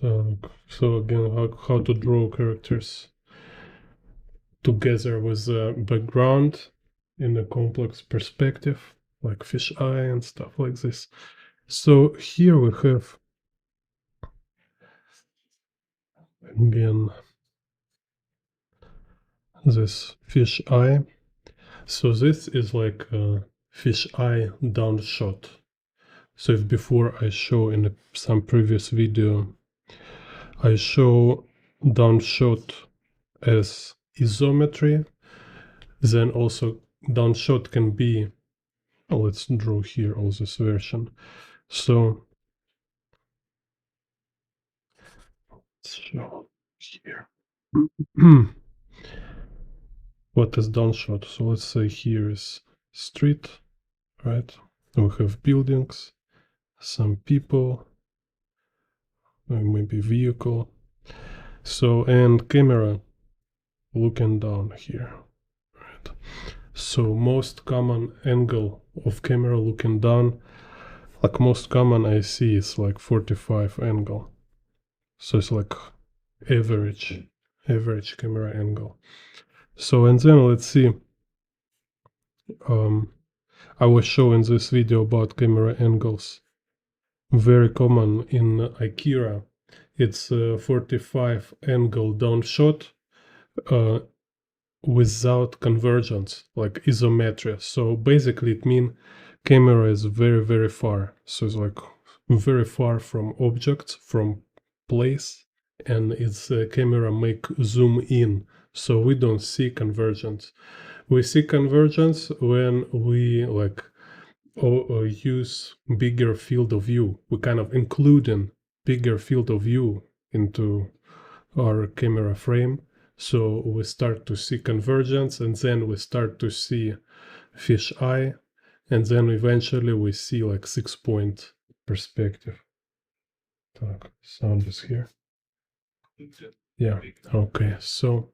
So again, how to draw characters together with a background in a complex perspective, like fisheye and stuff like this. So here we have, again, this fisheye. So this is like a fisheye down shot. So if before I show in some previous video, I show down shot as isometry, then also down shot can be, let's draw here all this version. So let's show here. What is down shot? So let's say here is street, right? We have buildings, some people, maybe vehicle. So, and camera looking down here, right? So most common angle of camera looking down, like most common I see is like 45 angle. So it's like average camera angle. So, and then let's see, I was showing this video about camera angles. Very common in Akira. It's a 45 angle down shot without convergence, like isometry. So basically it means camera is very far. So it's like very far from objects, from place, and its camera make zoom in. So we don't see convergence. We see convergence when we like use bigger field of view. We kind of including bigger field of view into our camera frame. So we start to see convergence, and then we start to see fisheye, and then eventually we see like 6-point perspective. Так, sound is here. Yeah, okay, so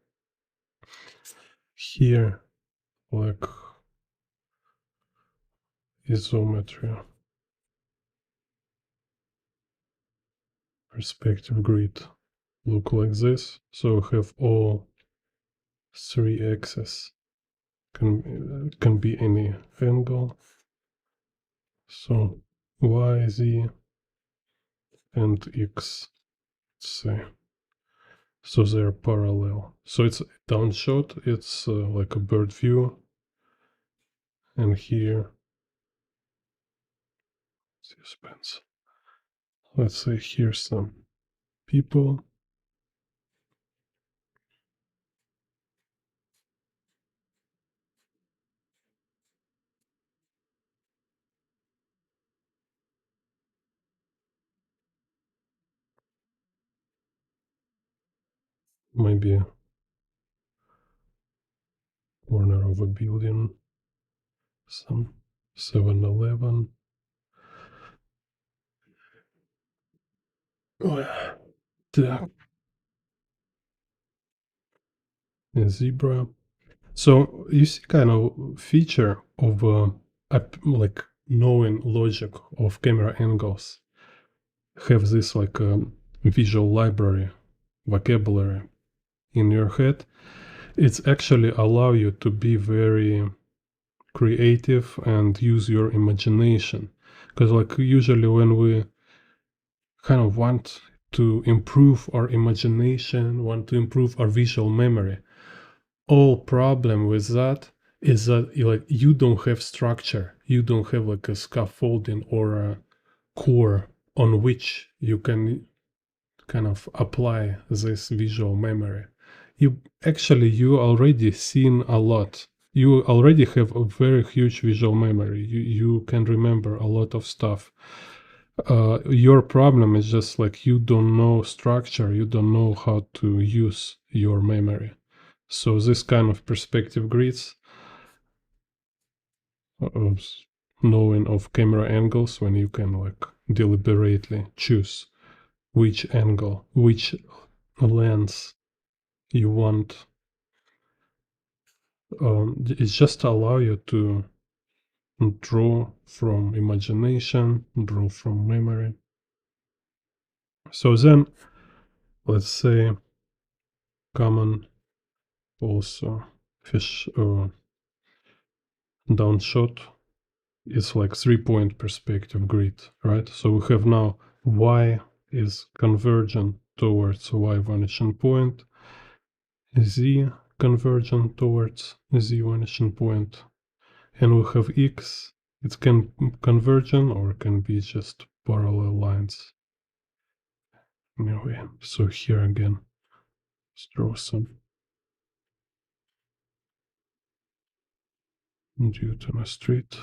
here like isometry, perspective grid look like this. So we have all 3 axes, can be any angle. So y, z, and x, let's say. So they're parallel. So it's down shot, it's like a bird view. And here, suspense. Let's say here's some people. Maybe a corner of a building, some 7-Eleven. Oh yeah. A zebra. So you see kind of feature of like knowing logic of camera angles. Have this like visual library, vocabulary in your head. It's actually allow you to be very creative and use your imagination. Because like usually when we kind of want to improve our imagination, want to improve our visual memory, all problem with that is that like you don't have structure, you don't have like a scaffolding or a core on which you can kind of apply this visual memory. You already seen a lot. You already have a very huge visual memory. You can remember a lot of stuff. Your problem is just like you don't know structure, you don't know how to use your memory. So this kind of perspective grids, knowing of camera angles, when you can like deliberately choose which angle, which lens you want, it just allow you to draw from imagination, draw from memory. So then let's say common also fish downshot is like 3-point perspective grid, right? So we have now y is convergent towards y vanishing point, z convergent towards z vanishing point, and we have x, it can convergent or can be just parallel lines. Anyway, so here again, let's draw some Newton street.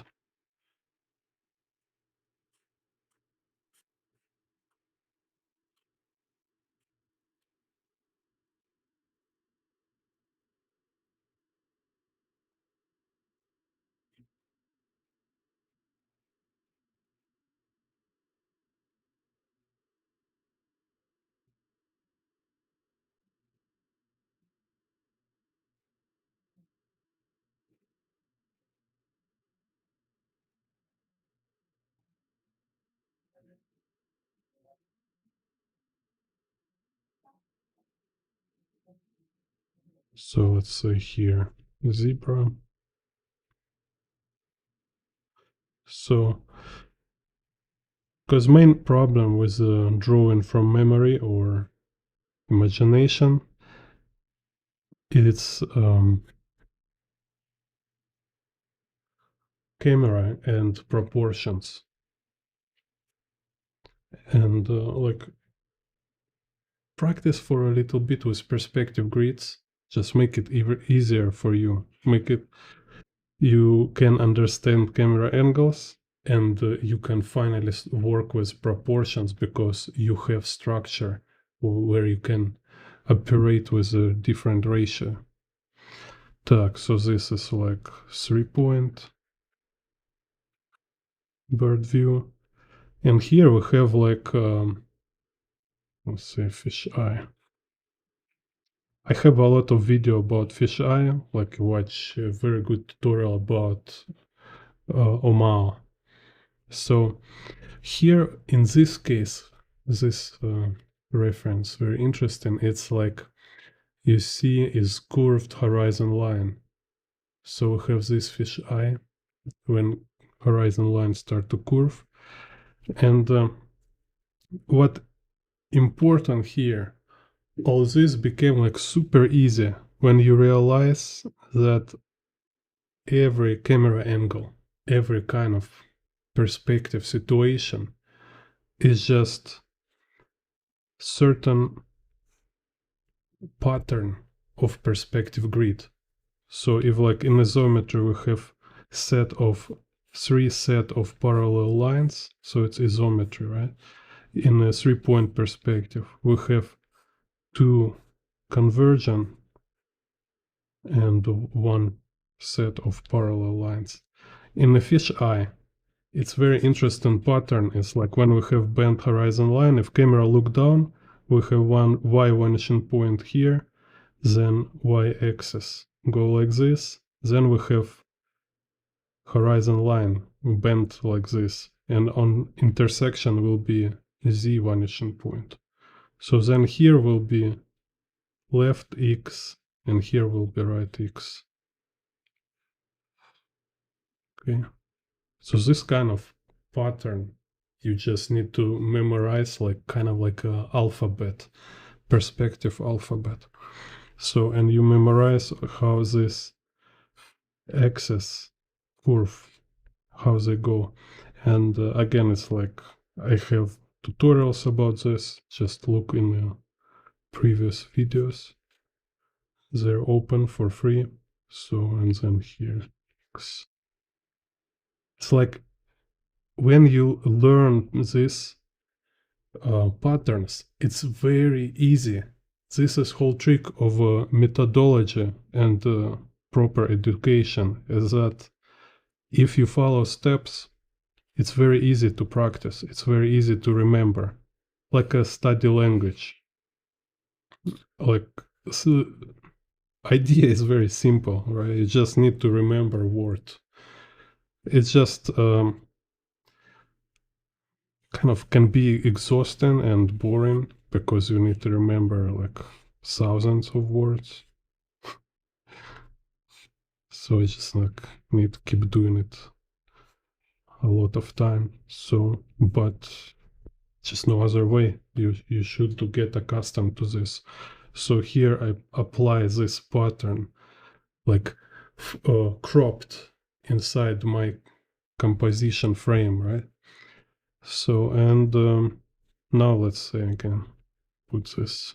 So let's say here zebra. So, because main problem with drawing from memory or imagination, it's camera and proportions, and like practice for a little bit with perspective grids. Just make it even easier for you. Make it you can understand camera angles, and you can finally work with proportions because you have structure where you can operate with a different ratio. Так, so this is like 3-point bird view, and here we have like let's say fish eye. I have a lot of video about fish eye, like watch a very good tutorial about OMAO. So here in this case, this reference, very interesting. It's like you see is curved horizon line. So we have this fish eye when horizon lines start to curve. And what important here, all this became like super easy when you realize that every camera angle, every kind of perspective situation is just certain pattern of perspective grid. So if like in isometry we have three set of parallel lines, so it's isometry, right? In a 3-point perspective, we have 2 convergent and 1 set of parallel lines. In the fish eye, it's very interesting pattern. It's like when we have bent horizon line, if camera look down, we have one y vanishing point here, then y-axis go like this, then we have horizon line bent like this, and on intersection will be z vanishing point. So then here will be left x, and here will be right x. Okay, so this kind of pattern you just need to memorize, like kind of like a alphabet, perspective alphabet. So, and you memorize how this axis curve, how they go. And again, it's like I have tutorials about this. Just look in the previous videos. They're open for free. So, and then here. It's like when you learn these patterns, it's very easy. This is whole trick of methodology and proper education, is that if you follow steps, it's very easy to practice. It's very easy to remember, like a study language. Like, so idea is very simple, right? You just need to remember word. It's just kind kind of can be exhausting and boring because you need to remember like thousands of words. So you just like need to keep doing it a lot of time. So, but just no other way. You should to get accustomed to this. So here I apply this pattern like cropped inside my composition frame, right? So, and now let's say I can put this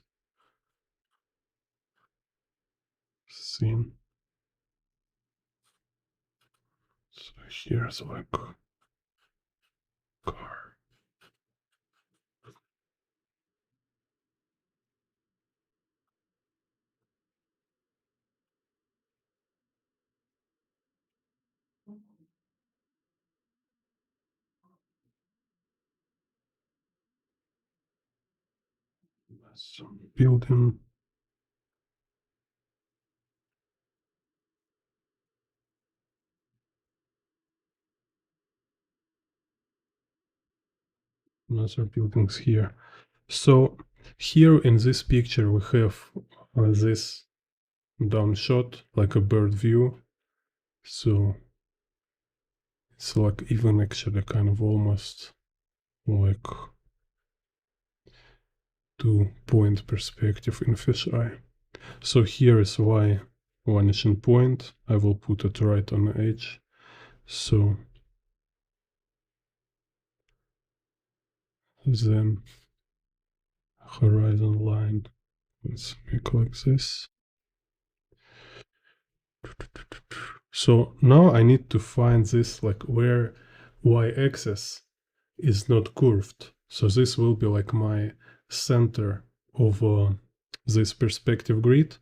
scene. So here's like car. Some building. Another buildings here. So here in this picture we have this down shot, like a bird view. So it's like even actually kind of almost like 2-point perspective in fisheye. So here is why vanishing point. I will put it right on the edge. So then horizon line, let's make like this. So now I need to find this like where y-axis is not curved. So this will be like my center of this perspective grid,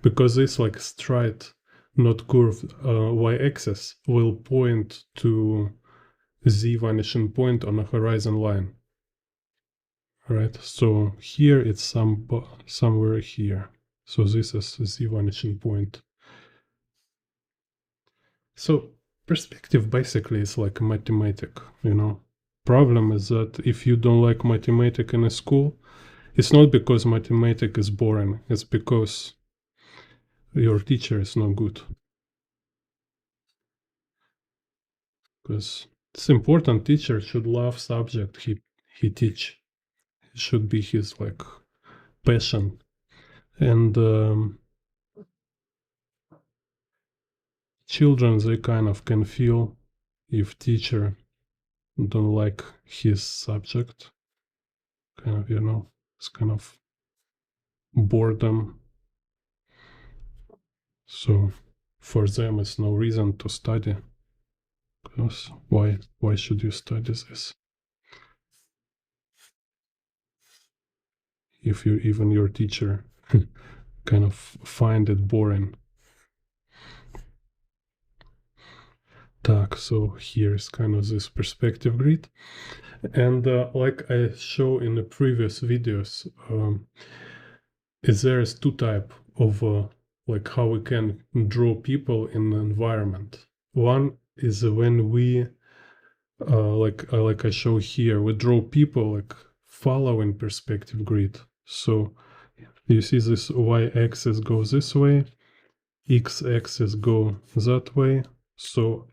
because this like straight not curved y-axis will point to the vanishing point on a horizon line. Right, so here it's somewhere here. So this is the vanishing point. So perspective basically is like a mathematic, you know. Problem is that if you don't like mathematics in a school, it's not because mathematics is boring, it's because your teacher is not good. Because it's important, teacher should love subject he teach. It should be his like passion. And children, they kind of can feel if teacher don't like his subject, kind of, you know, it's kind of boredom. So for them it's no reason to study, because why should you study this if you even your teacher kind of find it boring. Так, so here's kind of this perspective grid. And like I show in the previous videos, there is two type of like how we can draw people in the environment. One is when we like I show here, we draw people like following perspective grid. So you see this y-axis goes this way, x-axis go that way. So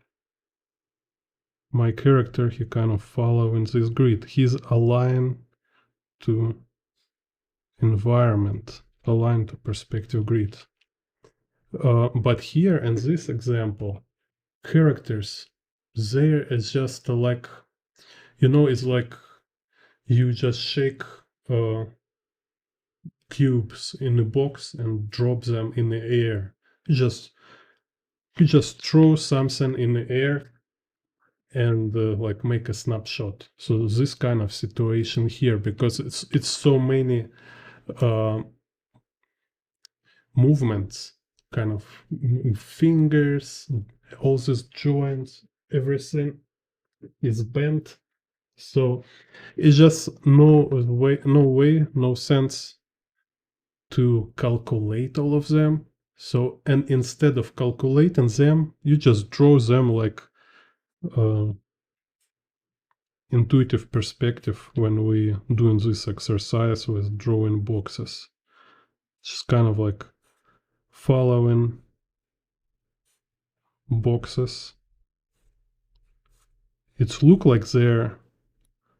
my character, he kind of following this grid. He's aligned to environment, aligned to perspective grid. But here in this example, characters, there is just like, you know, it's like you just shake cubes in a box and drop them in the air. You just throw something in the air and like make a snapshot. So this kind of situation here, because it's so many movements, kind of fingers, all these joints, everything is bent. So it's just no way, no sense to calculate all of them. So, and instead of calculating them, you just draw them like intuitive perspective when we doing this exercise with drawing boxes. Just kind of like following boxes. It look like they're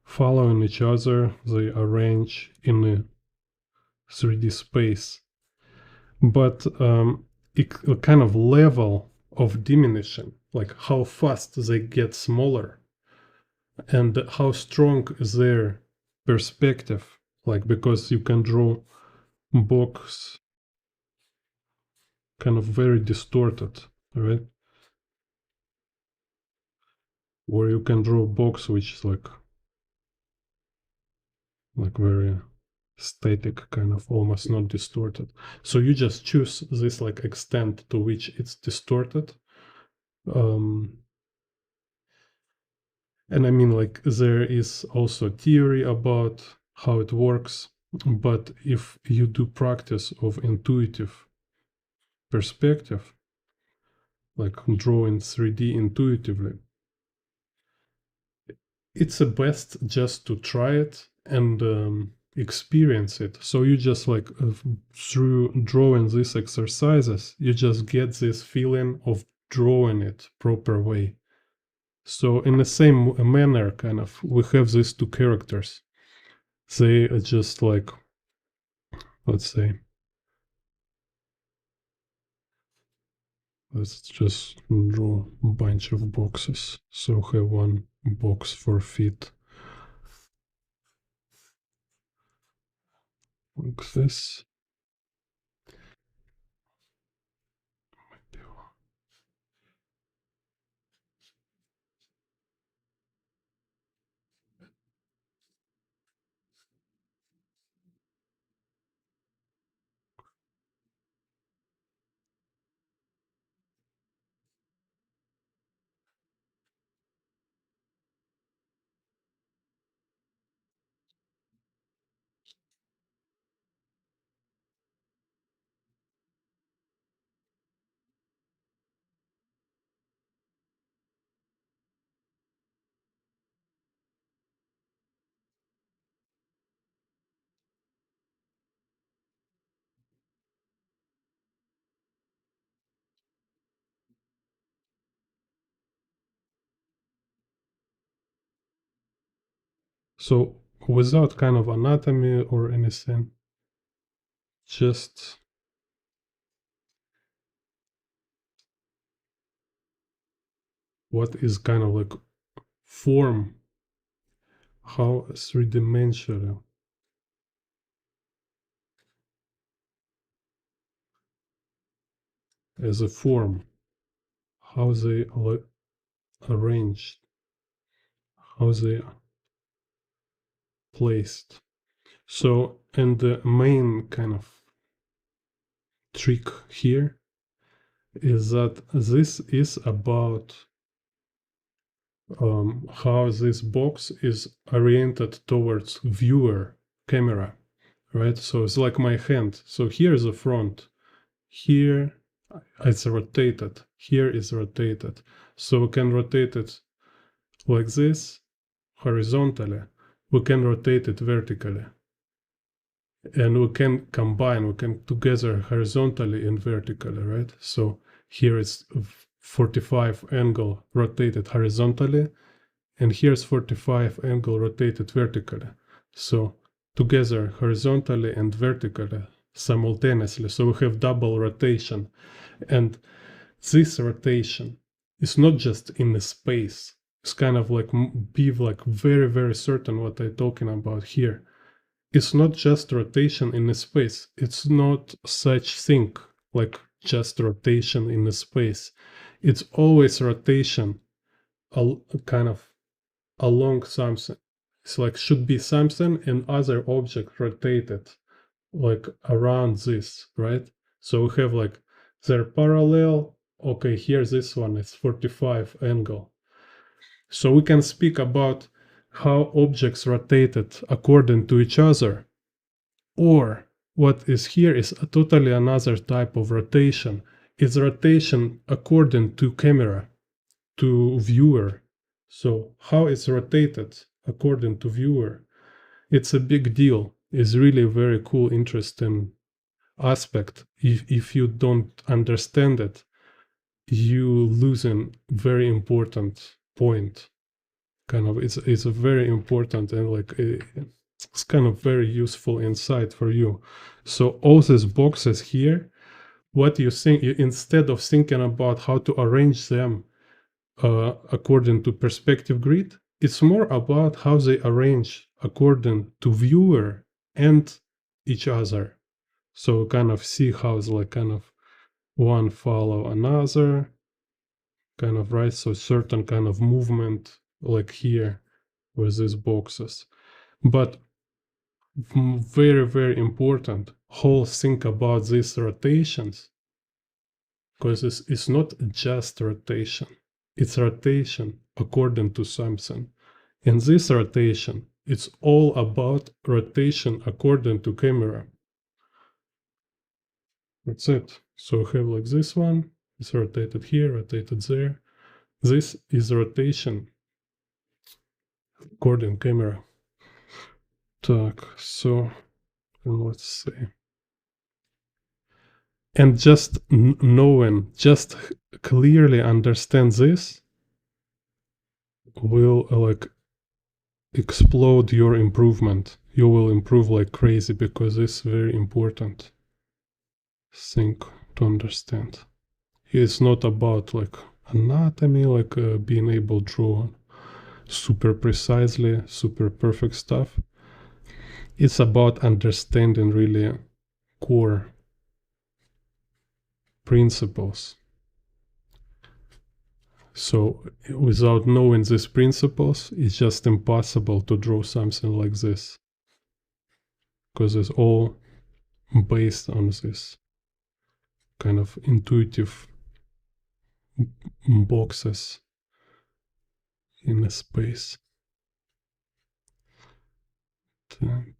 following each other, they arrange in a 3D space, but a kind of level of diminishing, like how fast they get smaller and how strong is their perspective, like because you can draw box kind of very distorted, right? Or you can draw a box which is like very static, kind of almost not distorted. So you just choose this like extent to which it's distorted. And I mean, like, there is also theory about how it works, but if you do practice of intuitive perspective, like drawing 3D intuitively, it's the best just to try it and experience it. So you just like through drawing these exercises, you just get this feeling of drawing it proper way. So in the same manner, kind of, we have these two characters. They are just like, let's say, let's just draw a bunch of boxes. So have one box for feet, like this. So without kind of anatomy or anything, just what is kind of like form, how three-dimensional as a form, how they are arranged, how they are placed. So, and the main kind of trick here is that this is about how this box is oriented towards viewer camera, right? So it's like my hand. So here is the front, here it's rotated, here is rotated. So we can rotate it like this horizontally, we can rotate it vertically, and we can combine, we can together horizontally and vertically, right? So here is 45 angle rotated horizontally, and here's 45 angle rotated vertically. So together horizontally and vertically simultaneously. So we have double rotation, and this rotation is not just in the space. It's kind of like be like very certain what I'm talking about here. It's not just rotation in the space. It's not such thing like just rotation in the space. It's always rotation, kind of along something. It's like should be something and other object rotated like around this, right? So we have like they're parallel. Okay, here this one is 45 angle. So we can speak about how objects rotated according to each other, or what is here is a totally another type of rotation. It's rotation according to camera, to viewer. So how it's rotated according to viewer. It's a big deal. It's really a very cool, interesting aspect. If you don't understand it, you losing very important point. Kind of, it's a very important and like it's kind of very useful insight for you. So all these boxes here, what you think, instead of thinking about how to arrange them according to perspective grid, it's more about how they arrange according to viewer and each other. So kind of see how it's like kind of one follow another, kind of, right? So certain kind of movement like here with these boxes. But very, very important whole think about these rotations, because it's not just rotation. It's rotation according to something. And this rotation, it's all about rotation according to camera. That's it. So we have like this one, it's rotated here, rotated there. This is rotation according camera. Так, so let's see. And just knowing, just clearly understand this will like explode your improvement. You will improve like crazy because it's very important thing to understand. It's not about like anatomy, like being able to draw super precisely, super perfect stuff. It's about understanding really core principles. So without knowing these principles, it's just impossible to draw something like this, because it's all based on this kind of intuitive boxes in a space. Так.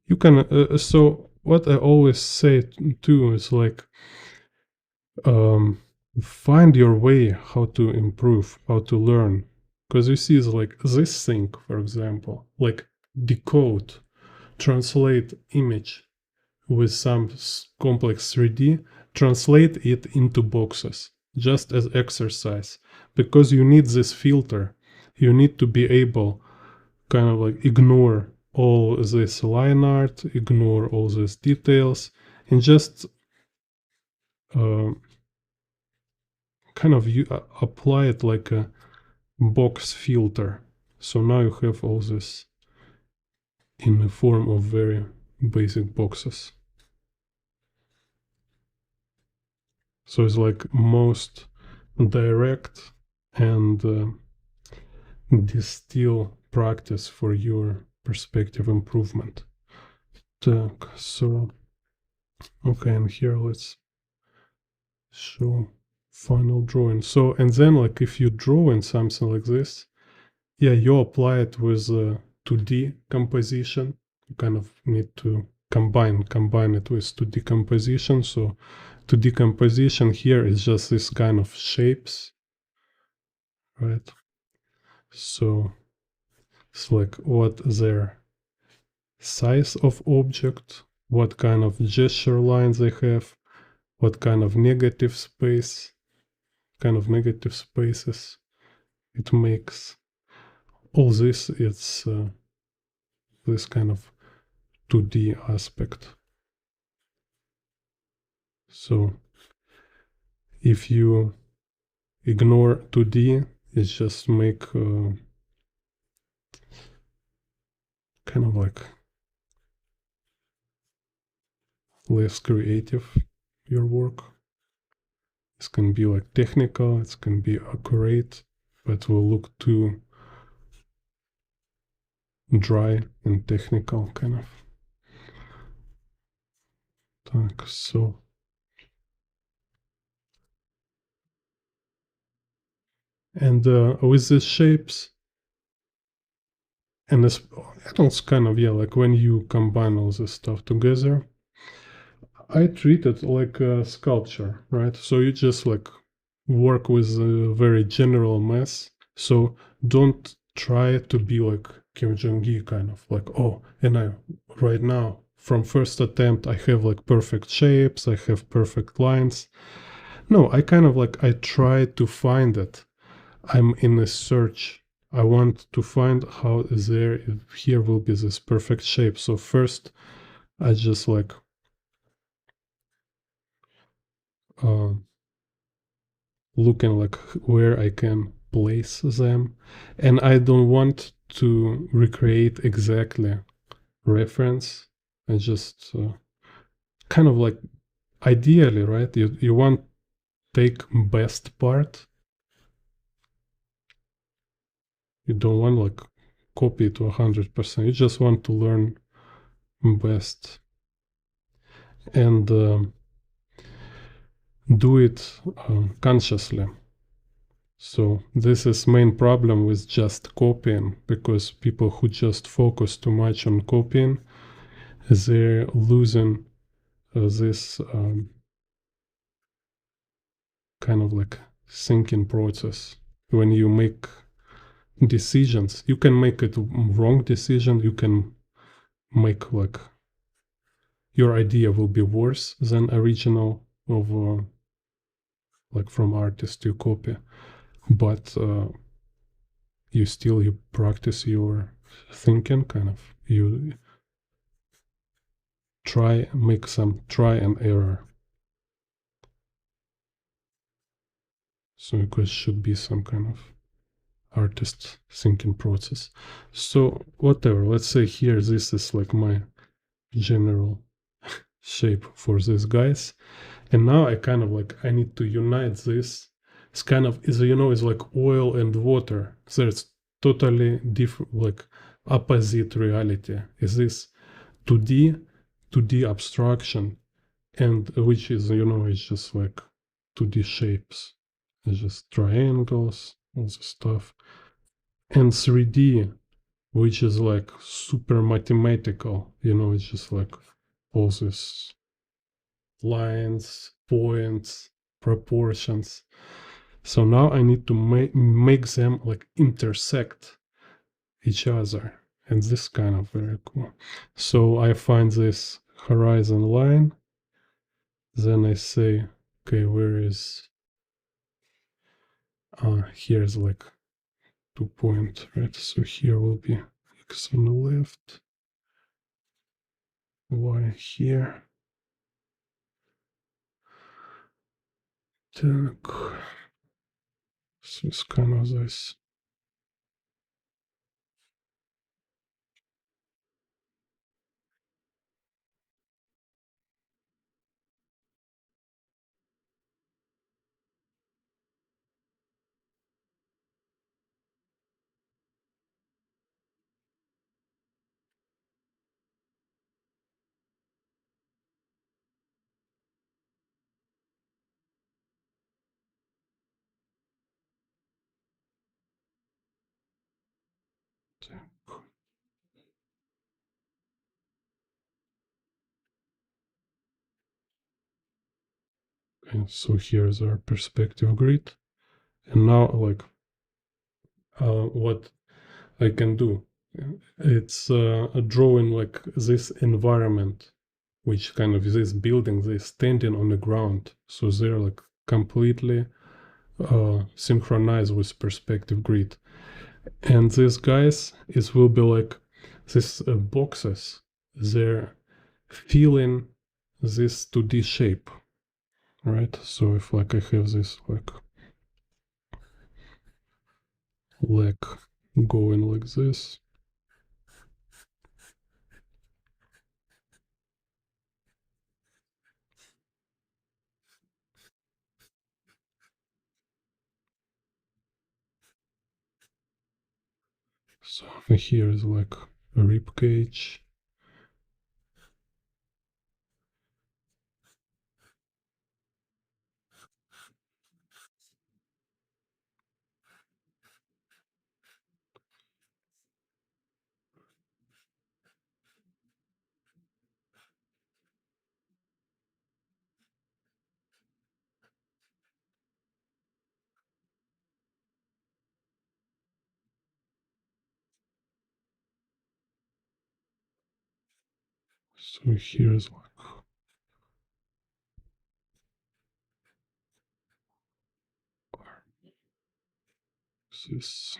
You can, so what I always say too is like, find your way how to improve, how to learn. Because you see, it's like this thing, for example, like decode, translate image with some complex 3D, translate it into boxes, just as exercise. Because you need this filter, you need to be able kind of like ignore all this line art, ignore all these details, and just kind of apply it like a box filter. So now you have all this in the form of very basic boxes. So it's like most direct and distill practice for your perspective improvement. Так, so okay, and here let's show final drawing. So, and then like if you draw in something like this, yeah, you apply it with 2D composition. You kind of need to combine it with 2D composition. So 2D composition here is just this kind of shapes, right? So it's like what their size of object, what kind of gesture lines they have, what kind of negative space, kind of negative spaces it makes. All this, it's this kind of 2D aspect. So if you ignore 2D, it's just make kind of like less creative your work. It can be like technical, it can be accurate, but will look too dry and technical kind of. Так, so and with these shapes, And it's kind of, yeah, like when you combine all this stuff together, I treat it like a sculpture, right? So you just like work with a very general mass. So don't try to be like Kim Jong-gi kind of like, oh, and I right now from first attempt I have like perfect shapes, I have perfect lines. No, I kind of like I try to find it. I'm in a search. I want to find how there here will be this perfect shape. So first I just like uh, looking like where I can place them, and I don't want to recreate exactly reference. I just kind of like ideally, right? You want take best part. You don't want like copy to 100%. You just want to learn best and do it consciously. So this is main problem with just copying, because people who just focus too much on copying, they're losing this kind of like thinking process. When you make decisions, you can make it wrong decision. You can make like your idea will be worse than original of like from artist you copy, but you practice your thinking, kind of you try make some try and error. So it should be some kind of artist thinking process. So whatever, let's say here this is like my general shape for these guys, and now I kind of like I need to unite this. It's kind of is is like oil and water. So it's totally different, like opposite reality. Is this 2D 2D abstraction, and which is it's just like 2D shapes. It's just triangles, all this stuff, and 3D, which is like super mathematical. It's just like all these lines, points, proportions. So now I need to make them like intersect each other, and this kind of very cool. So I find this horizon line, then I say, okay, where is here's like 2 point, right? So here will be x on the left, y here. Так, so it's kind of this. And so here's our perspective grid. And now like what I can do, it's drawing like this environment, which kind of this building, they standing on the ground. So they're like completely synchronized with perspective grid. And these guys, it will be like these boxes, they're filling this 2D shape, right? So if like I have this like leg going like this, so here is like a rib cage. So here's like this.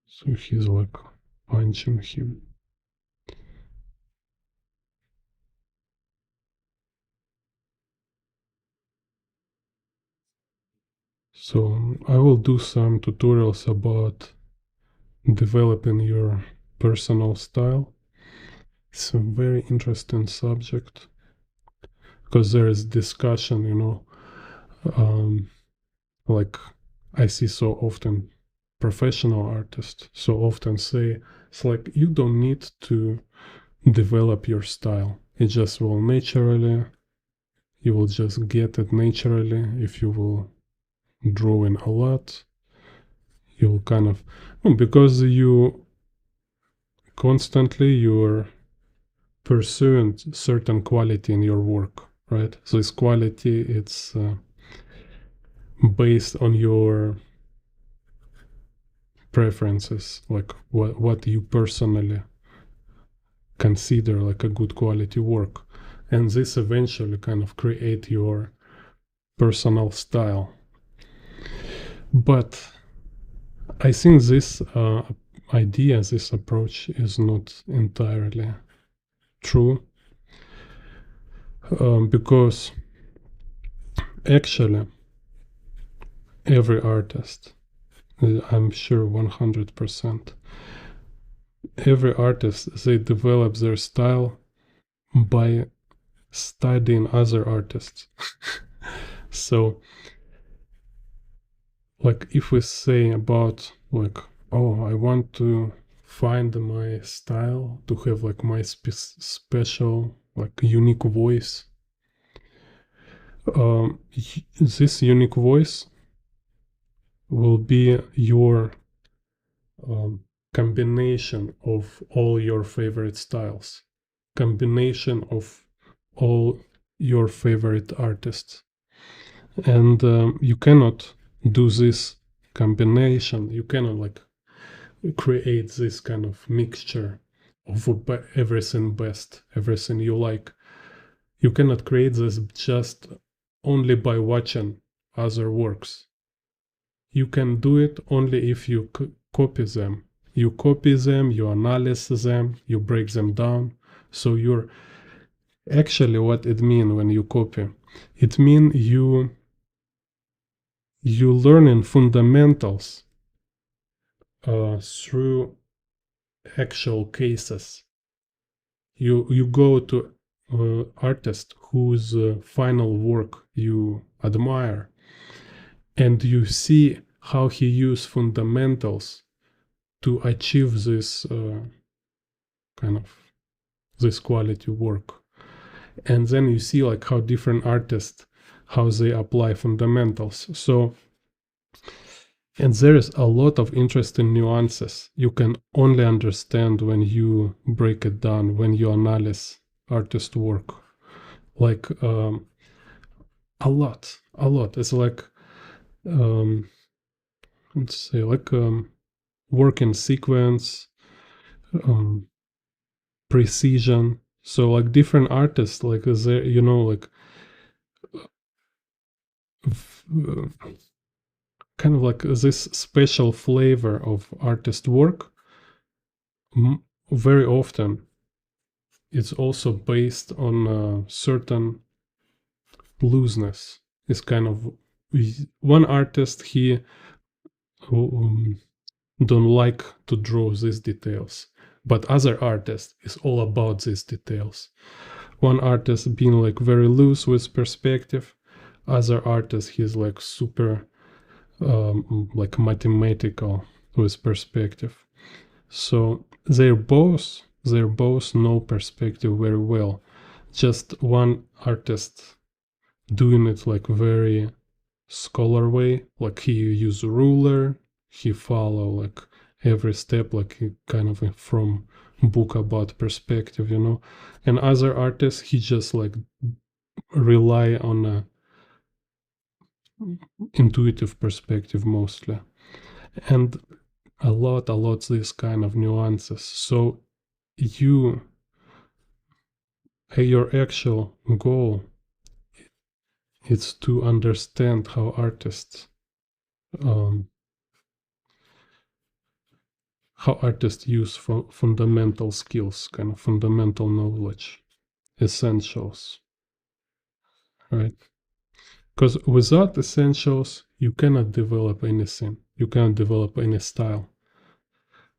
So he's like punching him. So I will do some tutorials about developing your personal style. It's a very interesting subject because there is discussion, like I see so often professional artists so often say it's like you don't need to develop your style. It just will naturally, you will just get it naturally if you will draw in a lot. You'll kind of, because you constantly you're pursuing certain quality in your work, right? So this quality, it's based on your preferences, like what you personally consider like a good quality work, and this eventually kind of create your personal style. But I think this idea, this approach is not entirely true, because actually every artist, I'm sure 100%, every artist, they develop their style by studying other artists. So like if we say about like, oh, I want to find my style to have like my special like unique voice, this unique voice will be your combination of all your favorite styles, combination of all your favorite artists. And you cannot do this combination, you cannot like create this kind of mixture of everything best, everything you like. You cannot create this just only by watching other works. You can do it only if you copy them. You copy them, you analyze them, you break them down. So you're actually, what it means when you copy, it means you learning fundamentals through actual cases. You go to artist whose final work you admire, and you see how he used fundamentals to achieve this kind of this quality work. And then you see like how different artists, how they apply fundamentals. So, and there is a lot of interesting nuances you can only understand when you break it down, when you analyze artist work. Like a lot. It's like let's say like work in sequence, precision. So like different artists, like there, like kind of like this special flavor of artist work. Very often, it's also based on a certain looseness. It's kind of one artist, he don't like to draw these details, but other artist is all about these details. One artist being like very loose with perspective, other artist he's like super like mathematical with perspective. So they're both know perspective very well. Just one artist doing it like very scholar way, like he use ruler, he follow like every step, like kind of from book about perspective, and other artists, he just like rely on a intuitive perspective mostly, and a lot this kind of nuances. So your actual goal is to understand how artists um, use fundamental skills, kind of fundamental knowledge, essentials, right? Because without essentials, you cannot develop anything. You cannot develop any style.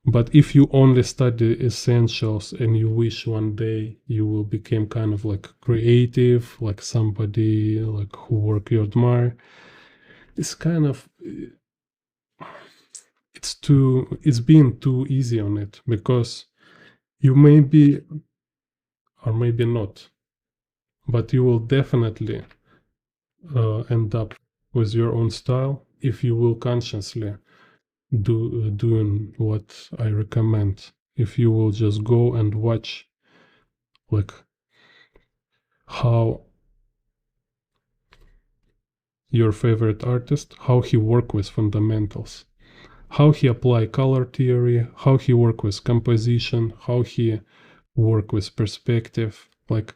But if you only study essentials and you wish one day you will become kind of like creative, like somebody like who work you admire, it's kind of it's being too easy on it, because you may be or maybe not, but you will definitely end up with your own style if you will consciously doing what I recommend. If you will just go and watch like how your favorite artist, how he work with fundamentals, how he apply color theory, how he work with composition, how he work with perspective, like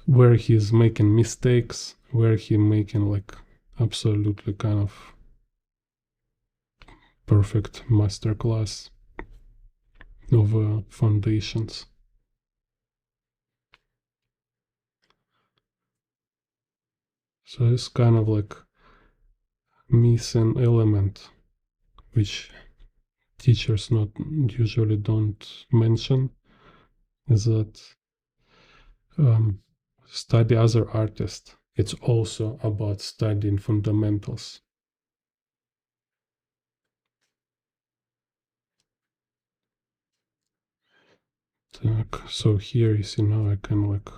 where he's making mistakes, where he making like absolutely kind of perfect masterclass of foundations. So it's kind of like missing element which teachers not usually don't mention, is that study other artists. It's also about studying fundamentals. So here you see now I can like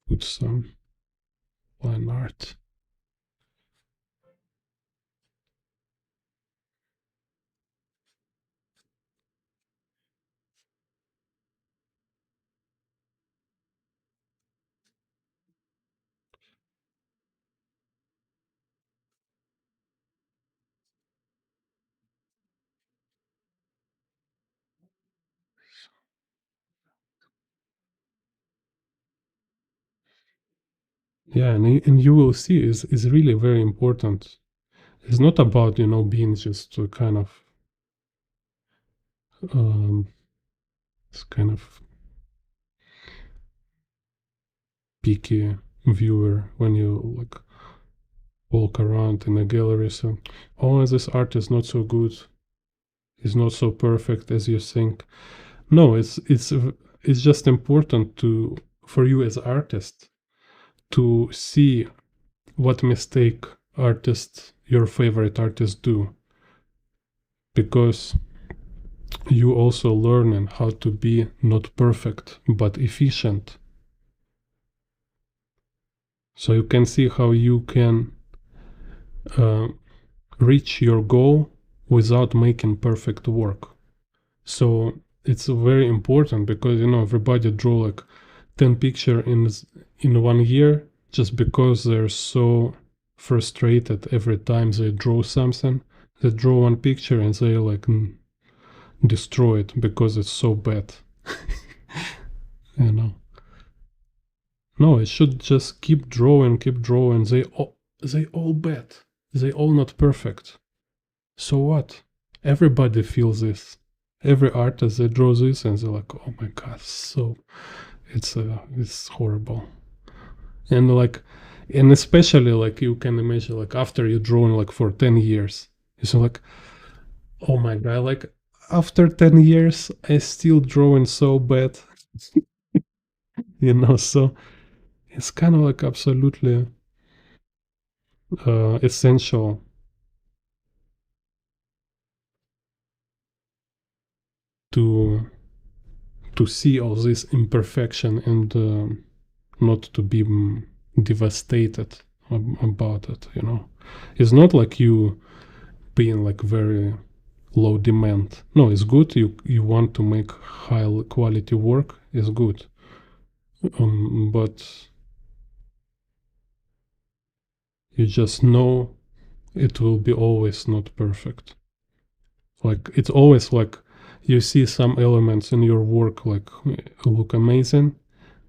put some line art. Yeah, and you will see is really very important. It's not about being just a kind of it's kind of picky viewer when you like walk around in a gallery. So, oh, this art is not so good. It's not so perfect as you think. No, it's just important for you as artist to see what mistake your favorite artists do, because you also learning how to be not perfect but efficient. So you can see how you can reach your goal without making perfect work. So it's very important, because everybody draw like 10 picture in 1 year, just because they're so frustrated every time they draw something. They draw one picture and they like destroy it because it's so bad. you know no, it should just keep drawing. They all bad, they all not perfect. So what? Everybody feels this. Every artist, they draw this and they're like, oh my god, so it's horrible. And especially like you can imagine, like after you drawing like for 10 years, it's like, oh my god, like after 10 years I still drawing so bad. So it's kind of like absolutely essential to see all this imperfection, and not to be devastated about it. It's not like you being like very low demand. No, it's good. You want to make high quality work. It's good, but you just know it will be always not perfect. Like it's always like you see some elements in your work like look amazing,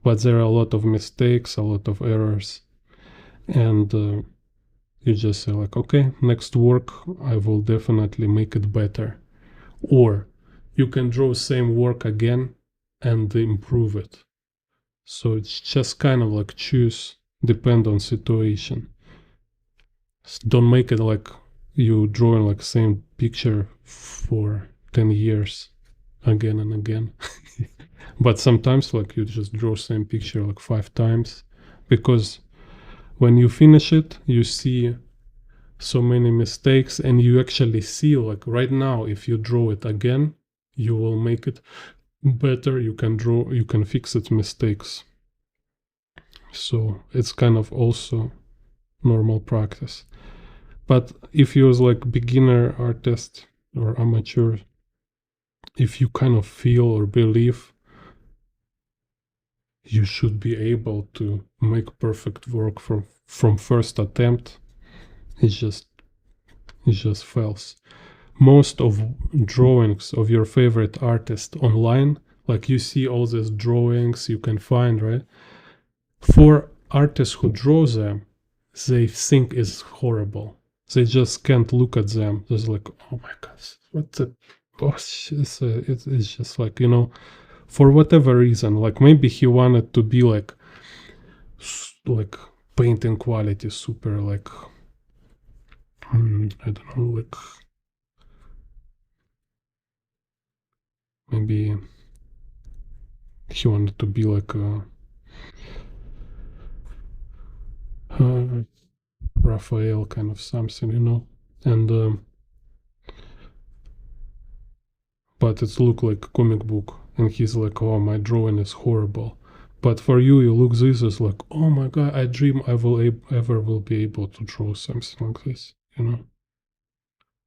but there are a lot of mistakes, a lot of errors, and you just say like, okay, next work I will definitely make it better. Or you can draw same work again and improve it. So it's just kind of like choose, depend on situation. Don't make it like you drawing like same picture for 10 years again and again. But sometimes like you just draw same picture like 5 times, because when you finish it you see so many mistakes, and you actually see like right now if you draw it again you will make it better. You can fix its mistakes. So it's kind of also normal practice. But if you're like beginner artist or amateur, if you kind of feel or believe you should be able to make perfect work from first attempt, it just fails. Most of drawings of your favorite artist online, like you see all these drawings you can find, right? For artists who draw them, they think it's horrible. They just can't look at them. Just like, oh my gosh, what the boss? It's just like, for whatever reason, like maybe he wanted to be like painting quality super like, I don't know, like maybe he wanted to be like a Raphael kind of something, and but it's look like a comic book, and he's like, oh, my drawing is horrible. But for you, you look this as like, oh my god, I dream I will be able to draw something like this.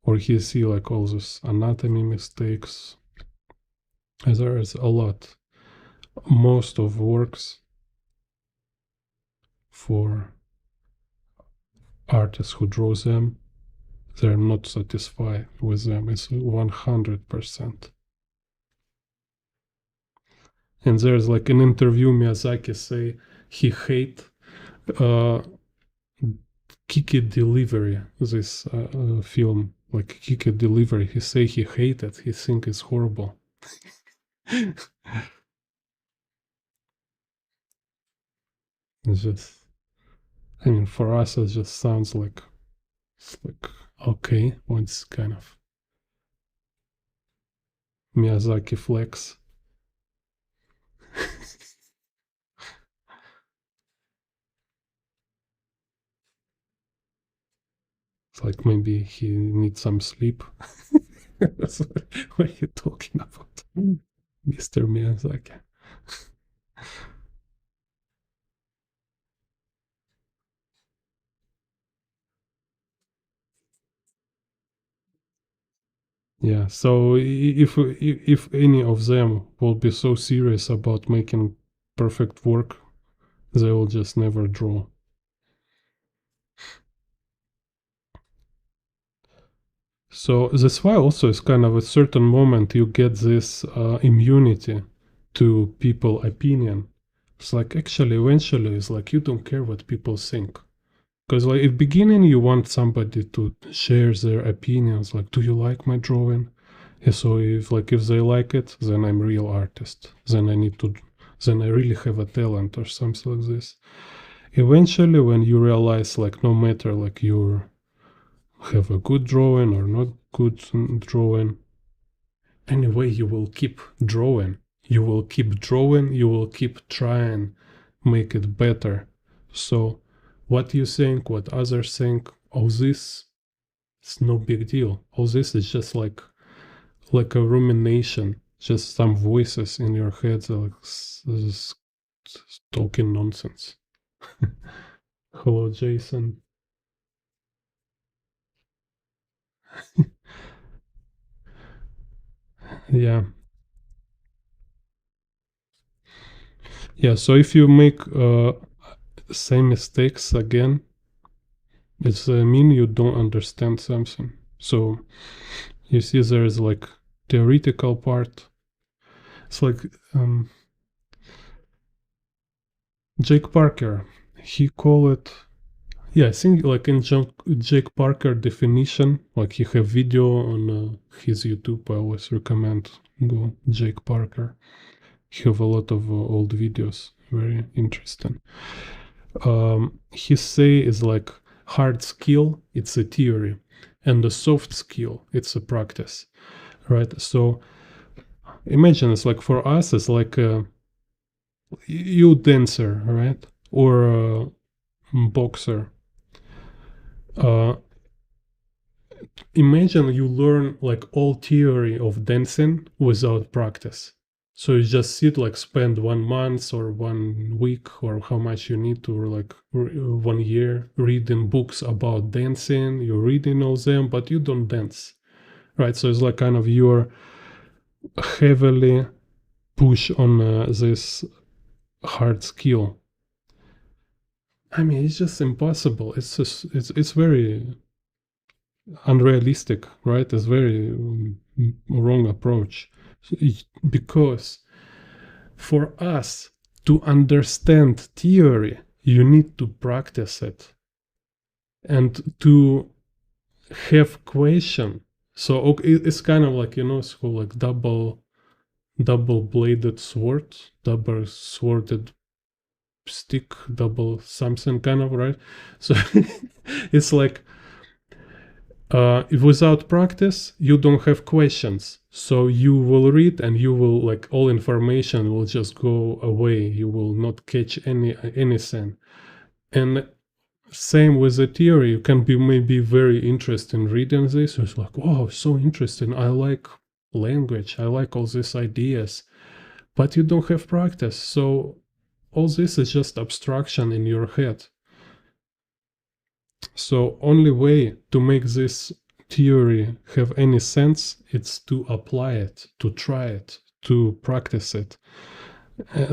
Or he see like all this anatomy mistakes. There is a lot. Most of works for artists who draw them, they're not satisfied with them. It's 100%. And there's like an interview Miyazaki say he hate uh, Kiki Delivery, this film, like Kiki Delivery. He say he hate it. He think it's horrible. It's just, I mean, for us, it just sounds like it's like okay, what's kind of Miyazaki flex. It's like maybe he needs some sleep. What are you talking about, Mr. Miyazaki? Yeah. So if any of them will be so serious about making perfect work, they will just never draw. So that's why also it's kind of a certain moment you get this immunity to people opinion. It's like actually eventually it's like you don't care what people think. Because like at beginning you want somebody to share their opinions, like, do you like my drawing? Yeah, so if they like it, then I'm real artist. Then I really have a talent or something like this. Eventually when you realize like no matter like you have a good drawing or not good drawing, anyway you will keep drawing. You will keep drawing, you will keep trying make it better. So what you think, what others think, all this, it's no big deal. All this is just like a rumination, just some voices in your head that like talking nonsense. Hello, Jason. Yeah. Yeah. So if you make same mistakes again, it's mean you don't understand something. So you see, there's like theoretical part. It's like Jake Parker. He call it. Yeah, I think like in Jake Parker definition, like he have video on his YouTube. I always recommend go Jake Parker. He have a lot of old videos, very interesting. He say is like hard skill, it's a theory, and the soft skill, it's a practice, right? So imagine it's like for us, it's like you dancer, right, or a boxer. Uh, Imagine you learn like all theory of dancing without practice. So you just sit like spend 1 month or 1 week or how much you need to like 1 year reading books about dancing. You're reading all them, but you don't dance, right? So it's like kind of you're heavily push on this hard skill. I mean, it's just impossible. It's just it's very unrealistic, right? It's very wrong approach. Because for us to understand theory, you need to practice it and to have question. So it's kind of like it's called like double bladed sword, double sworded stick, double something kind of, right? So it's like if without practice you don't have questions, so you will read and you will like all information will just go away, you will not catch anything. And same with the theory, you can be maybe very interested in reading this, it's like, oh, so interesting, I like language, I like all these ideas, but you don't have practice, so all this is just abstraction in your head. So only way to make this theory have any sense it's to apply it, to try it, to practice it.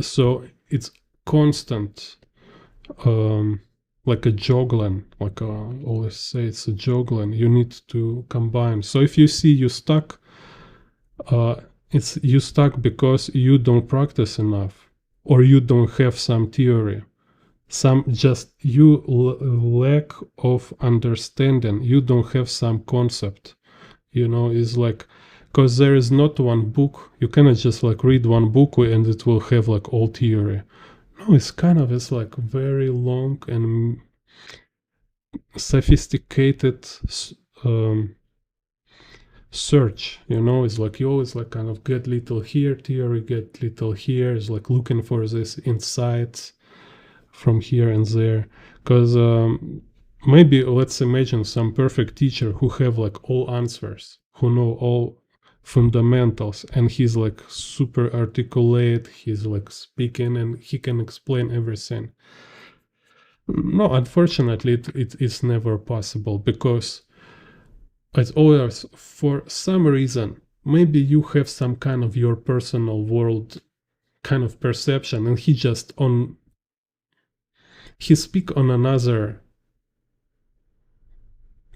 So it's constant, like a juggling, like I always say, it's a juggling. You need to combine. So if you see you stuck, uh, it's you stuck because you don't practice enough, or you don't have some theory, some just you lack of understanding, you don't have some concept, is like, because there is not one book, you cannot just like read one book and it will have like all theory. No, it's like very long and sophisticated um, search, it's like you always like kind of get little here theory, get little here, is like looking for this insights from here and there. Because maybe let's imagine some perfect teacher who have like all answers, who know all fundamentals, and he's like super articulate, he's like speaking and he can explain everything. No, unfortunately it's never possible, because it's always for some reason, maybe you have some kind of your personal world kind of perception, and he speak on another,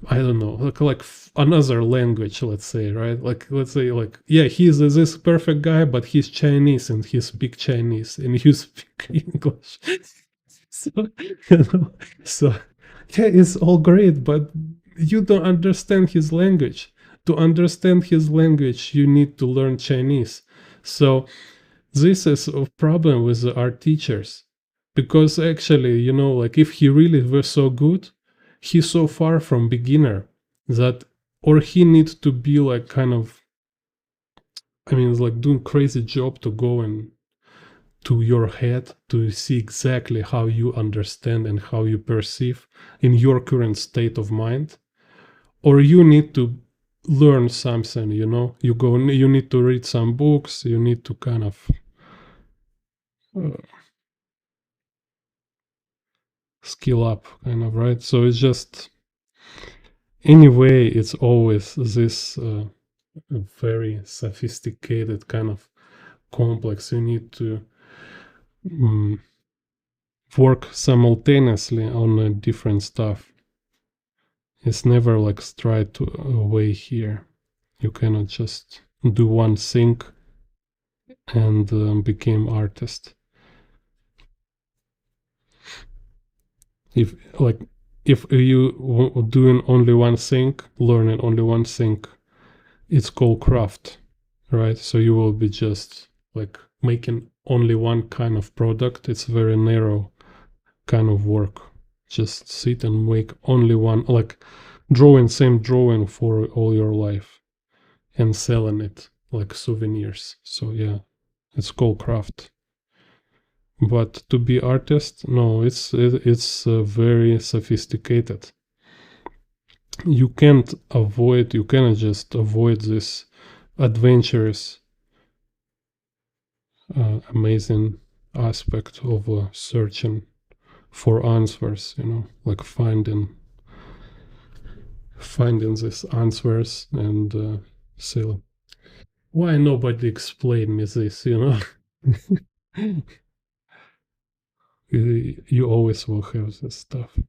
I don't know, like another language, let's say, right? Like, let's say, like, yeah, he's this perfect guy, but he's Chinese and he speak Chinese and you speak English. So, so yeah, it's all great, but you don't understand his language. To understand his language, you need to learn Chinese. So this is a problem with our teachers, because actually, like if he really was so good, he's so far from beginner that, or he needs to be like kind of, I mean, it's like doing crazy job to go and to your head to see exactly how you understand and how you perceive in your current state of mind, or you need to learn something, you need to read some books, you need to kind of uh, skill up, kind of, right? So it's just, anyway, it's always this very sophisticated, kind of complex. You need to mm, work simultaneously on different stuff. It's never like straight away here. You cannot just do one thing and become artist. If like if you doing only one thing, learning only one thing, it's called craft, right? So you will be just like making only one kind of product. It's very narrow kind of work. Just sit and make only one, like drawing same drawing for all your life and selling it like souvenirs. So yeah, it's called craft. But to be artist, no, it's very sophisticated. You can't avoid, you cannot just avoid this adventurous, amazing aspect of searching for answers. Like finding these answers and say, why nobody explained me this? You always will have this stuff.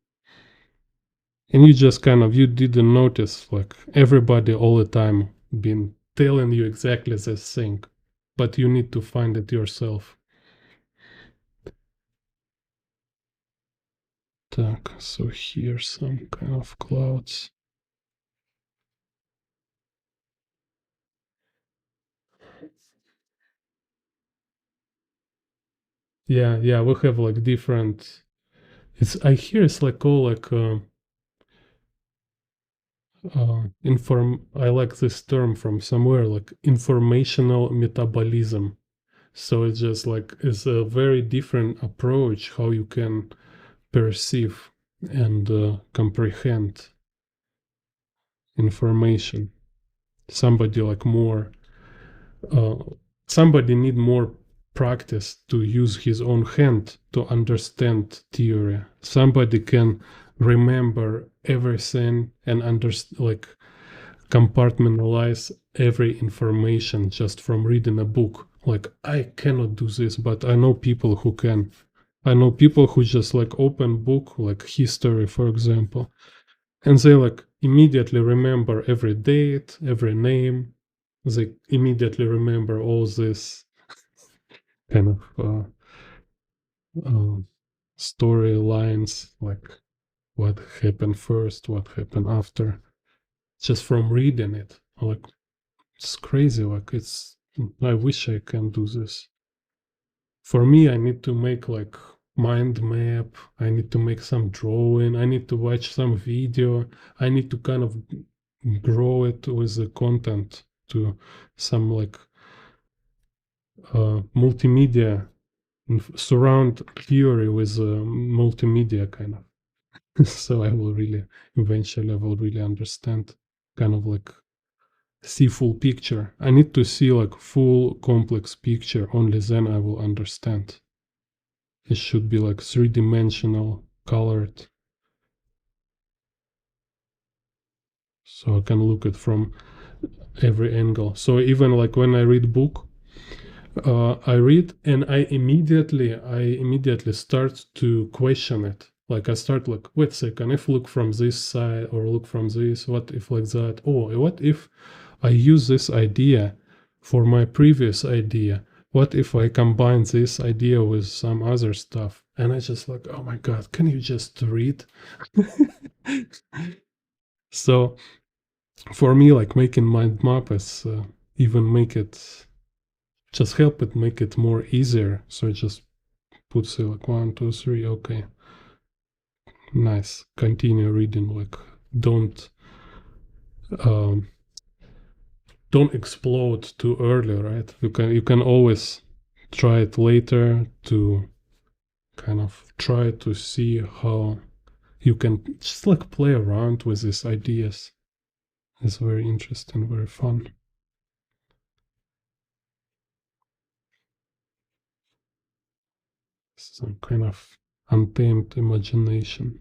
And you just you didn't notice, like everybody all the time been telling you exactly this thing, but you need to find it yourself. So here's some kind of clouds. Yeah, we have like different. I hear it's like all like I like this term from somewhere, like informational metabolism. So it's just like it's a very different approach how you can perceive and comprehend information. Somebody like more uh, somebody need more practice to use his own hand to understand theory. Somebody can remember everything and like compartmentalize every information just from reading a book. Like I cannot do this, but I know people who can. I know people who just like open book like history, for example, and they like immediately remember every date, every name. They immediately remember all this kind of uh, storylines, like what happened first, what happened after, just from reading it. Like it's crazy. Like I wish I can do this. For me, I need to make like mind map. I need to make some drawing. I need to watch some video. I need to kind of grow it with the content to some like multimedia, surround theory with multimedia kind of. So eventually I will really understand, kind of like see full picture. I need to see like full complex picture. Only then I will understand. It should be like three-dimensional, colored, so I can look at from every angle. So even like when I read book, I read and I immediately start to question it. Like I start like, wait a second, if look from this side or look from this, what if like that? Oh, what if I use this idea for my previous idea? What if I combine this idea with some other stuff? And I just like, oh my God, can you just read? So for me, like making mind map is even make it just help it make it more easier. So I just put say like 1, 2, 3, okay, nice. Continue reading. Like don't um, don't explode too early, right? You can always try it later to kind of try to see how you can just like play around with these ideas. It's very interesting, very fun. Some kind of untamed imagination.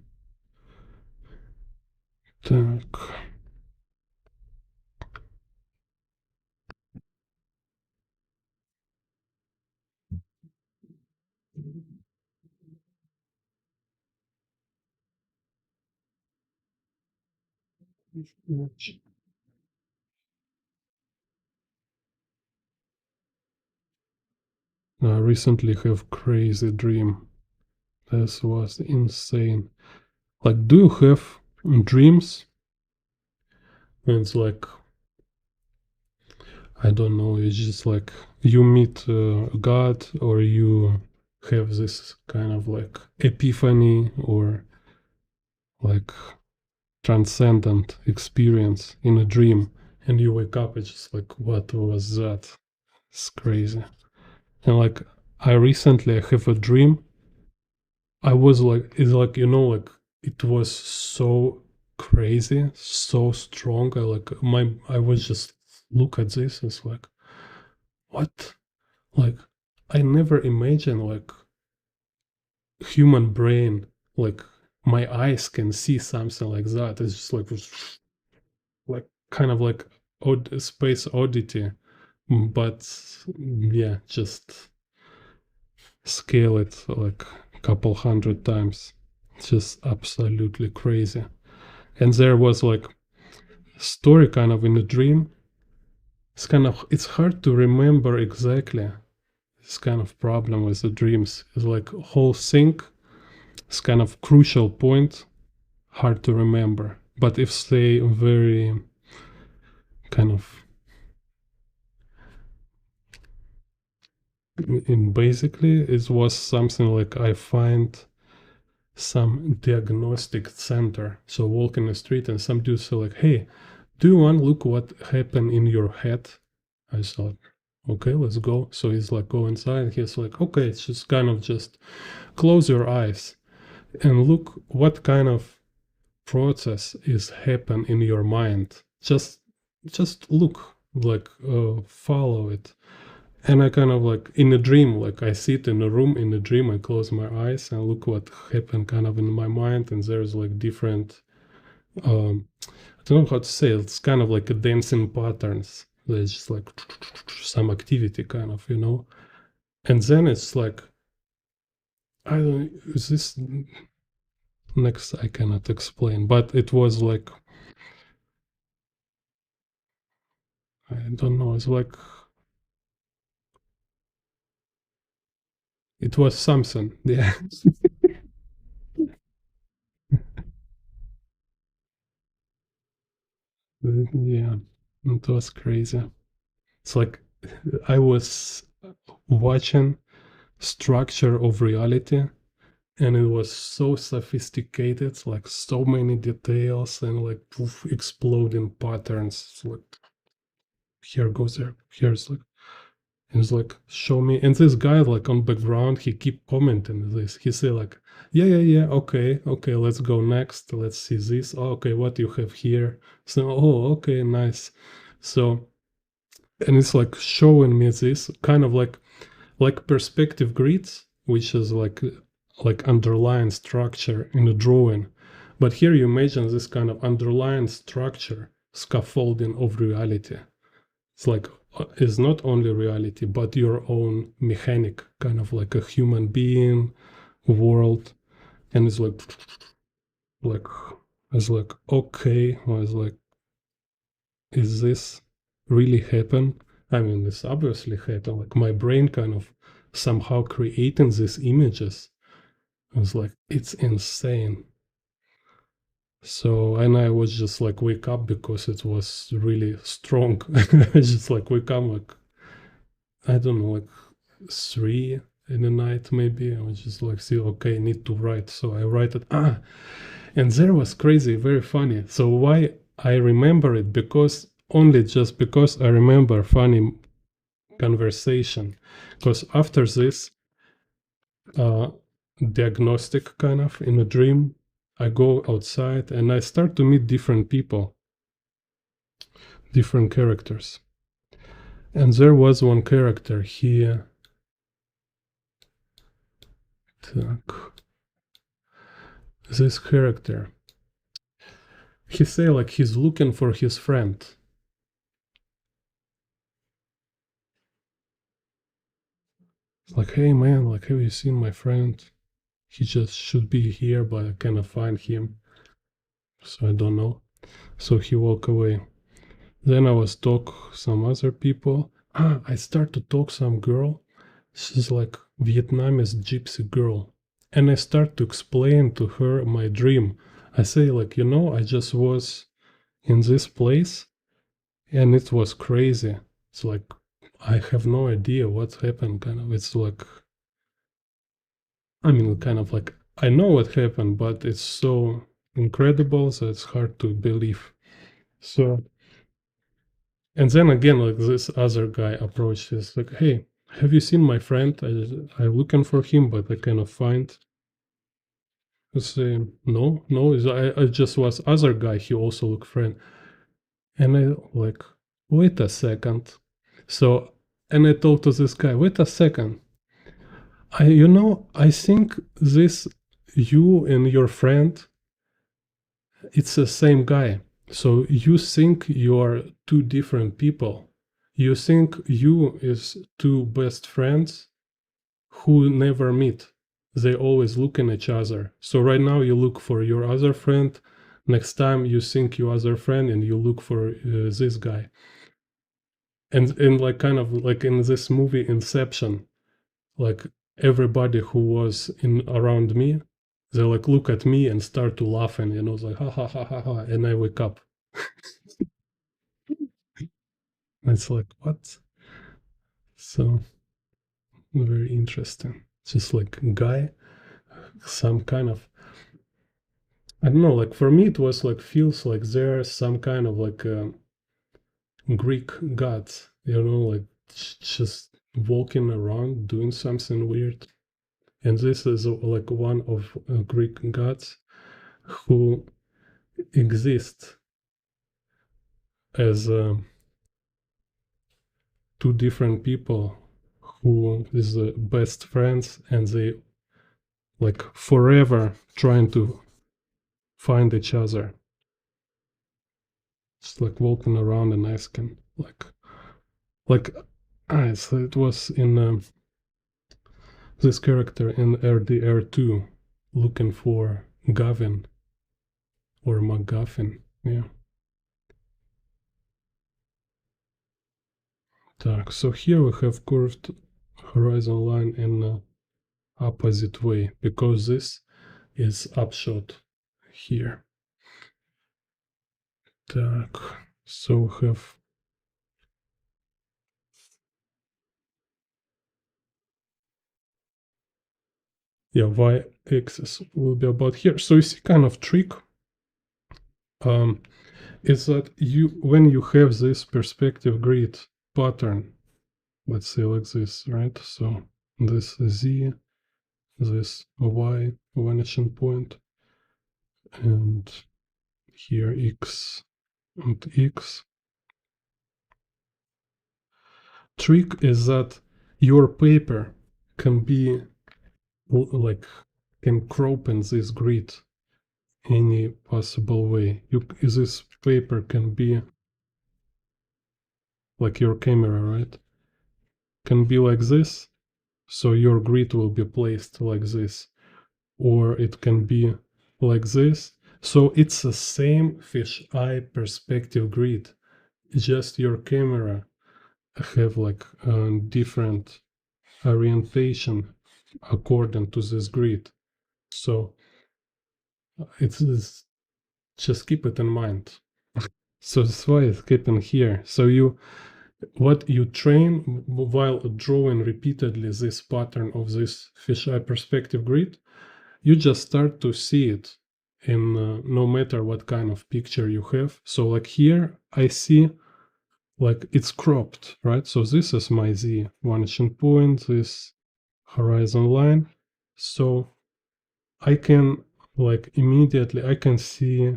Так. I recently have crazy dream. This was insane. Like, do you have dreams? And it's like, I don't know, it's just like you meet God, or you have this kind of like epiphany, or like transcendent experience in a dream, and you wake up, it's just like, what was that? It's crazy. And like, I recently have a dream. I was like, it's like, like it was so crazy, so strong. I was just look at this. It's like, what? Like, I never imagined like human brain, like my eyes can see something like that. It's just like kind of like space oddity, but yeah, just scale it like a couple hundred times. It's just absolutely crazy. And there was like story kind of in a dream. It's hard to remember exactly. This kind of problem with the dreams is like whole thing. It's kind of crucial point, hard to remember. But if they very kind of in basically it was something like I find some diagnostic center. So walk in the street and some dude say like, hey, do you want to look what happened in your head? I thought, okay, let's go. So he's like, go inside. He's like, okay, it's just kind of just close your eyes and look what kind of process is happen in your mind. Just look, like follow it. And I kind of like in a dream, like I sit in a room in a dream, I close my eyes and look what happened kind of in my mind. And there's like different, I don't know how to say it. It's kind of like a dancing patterns. There's just like some activity kind of, And then it's like, I don't, is this next? I cannot explain, but it was like, I don't know. It's like, it was something. Yeah. Yeah. It was crazy. It's like I was watching structure of reality, and it was so sophisticated, like so many details and like poof, exploding patterns. It's like here goes there, here's like, and it's like show me. And this guy like on background, he keep commenting this. He say like, yeah, okay, let's go next. Let's see this. Oh, okay, what you have here? So okay, nice. So and it's like showing me this kind of like perspective grids, which is like underlying structure in a drawing. But here you imagine this kind of underlying structure, scaffolding of reality. It's like it's not only reality, but your own mechanic, kind of like a human being world. And like it's like okay, I was like, is this really happen? I mean, this obviously happened. Like my brain kind of somehow creating these images. I was like, it's insane. So, and I was just like wake up because it was really strong. I just like wake up like, I don't know, like 3 in the night maybe. I was just like, see, okay, need to write. So I write it. And there was crazy, very funny. So why I remember it? Because only just because I remember funny conversation. Because after this diagnostic kind of in a dream, I go outside and I start to meet different people, different characters. And there was one character here. This character. He say like he's looking for his friend. It's like, hey man, like have you seen my friend? He just should be here, but I cannot find him. So I don't know. So he walk away. Then I was talk some other people. I start to talk some girl. She's like Vietnamese gypsy girl. And I start to explain to her my dream. I say like, I just was in this place and it was crazy. It's like I have no idea what happened. Kind of, it's like, I mean, kind of like I know what happened, but it's so incredible, so it's hard to believe. So, and then again, like this other guy approaches, like, "Hey, have you seen my friend? I'm looking for him, but I cannot find." I say, "No, no, I just was other guy. He also look friend." And I like, wait a second. So, and I told to this guy, wait a second. I think this you and your friend, it's the same guy. So you think you are two different people. You think you is two best friends who never meet. They always look at each other. So right now you look for your other friend. Next time you think your other friend and you look for this guy. And like kind of like in this movie Inception, like everybody who was in around me, they like look at me and start to laughing, it's like ha ha ha ha ha, and I wake up. It's like what? So very interesting. Just like guy, some kind of, I don't know. Like for me, it was like feels like there's some kind of like Greek gods, like just walking around doing something weird. And this is like one of Greek gods who exist as two different people who is best friends, and they like forever trying to find each other. Just like walking around and asking like so it was in this character in RDR2 looking for Gavin or McGuffin. Yeah. So here we have curved horizon line in opposite way because this is upshot here. So we have y-axis will be about here. So you see kind of trick is that when you have this perspective grid pattern, let's say like this, right? So this z, this y vanishing point, and here x and x. Trick is that your paper can be like can crop in this grid any possible way. This paper can be like your camera, right? Can be like this, so your grid will be placed like this, or it can be like this. So it's the same fisheye perspective grid, just your camera have like a different orientation according to this grid. So it's just keep it in mind. So that's why it's keeping here. So what you train while drawing repeatedly this pattern of this fisheye perspective grid, you just start to see it in no matter what kind of picture you have. So like here, I see like it's cropped, right? So this is my Z vanishing point, this horizon line. So I can like immediately, I can see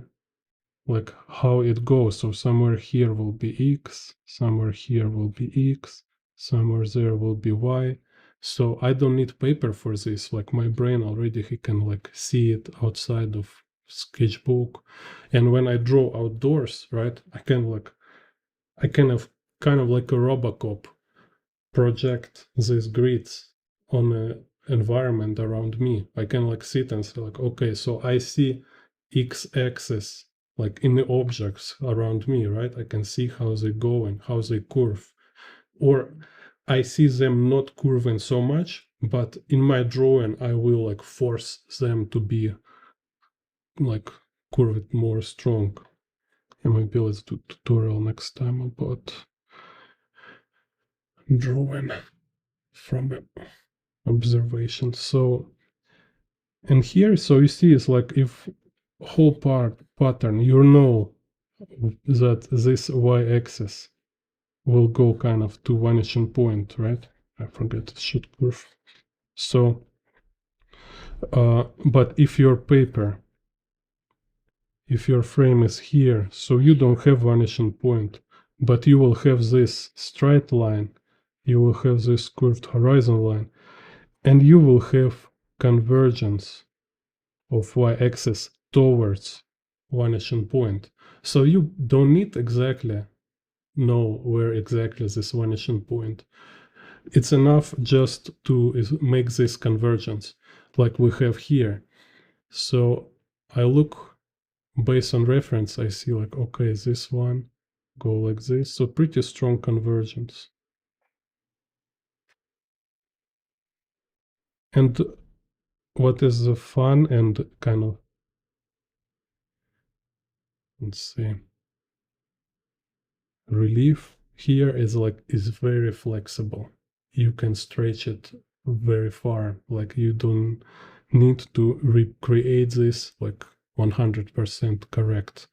like how it goes. So somewhere here will be X, somewhere here will be X, somewhere there will be Y. So I don't need paper for this. Like my brain already, he can like see it outside of sketchbook. And when I draw outdoors, right, I can have kind of like a Robocop project these grids on an environment around me. I can like sit and say like, okay, so I see X-axis like in the objects around me, right? I can see how they going, how they curve, or I see them not curving so much, but in my drawing, I will like force them to be like curved more strong. And maybe let's do tutorial next time about drawing from observation. So, and here, so you see, it's like if whole pattern, you know that this y-axis will go kind of to vanishing point, right? I forget it should curve. So, but if your paper, if your frame is here, so you don't have vanishing point, but you will have this straight line, you will have this curved horizon line, and you will have convergence of y-axis towards vanishing point. So you don't need exactly know where exactly this vanishing point. It's enough just to make this convergence like we have here. So I look based on reference, I see like, okay, this one go like this. So pretty strong convergence. And what is the fun and kind of, let's see, relief here is very flexible. You can stretch it very far. Like you don't need to recreate this like 100% correct.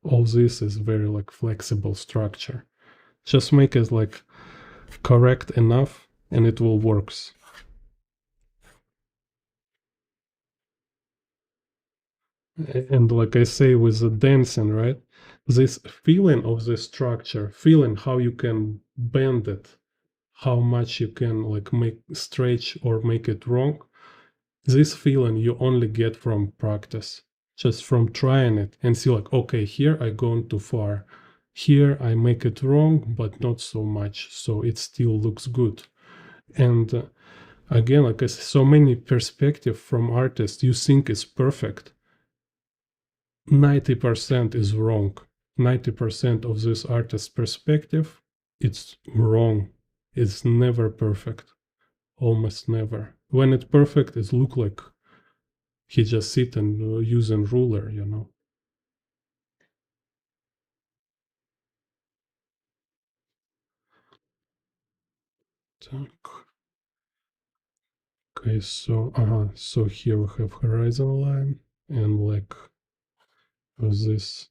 All this is very like flexible structure. Just make it like correct enough and it will works. And like I say with the dancing, right? This feeling of the structure, feeling how you can bend it, how much you can like make stretch or make it wrong. This feeling you only get from practice, just from trying it and see like, okay, here I gone too far. Here I make it wrong, but not so much. So it still looks good. And again, like I said, so many perspective from artists you think is perfect. 90% is wrong. 90% of this artist's perspective, it's wrong. It's never perfect. Almost never. When it's perfect, it look like he just sit and using ruler, you know. Так. Okay, so here we have horizon line and like this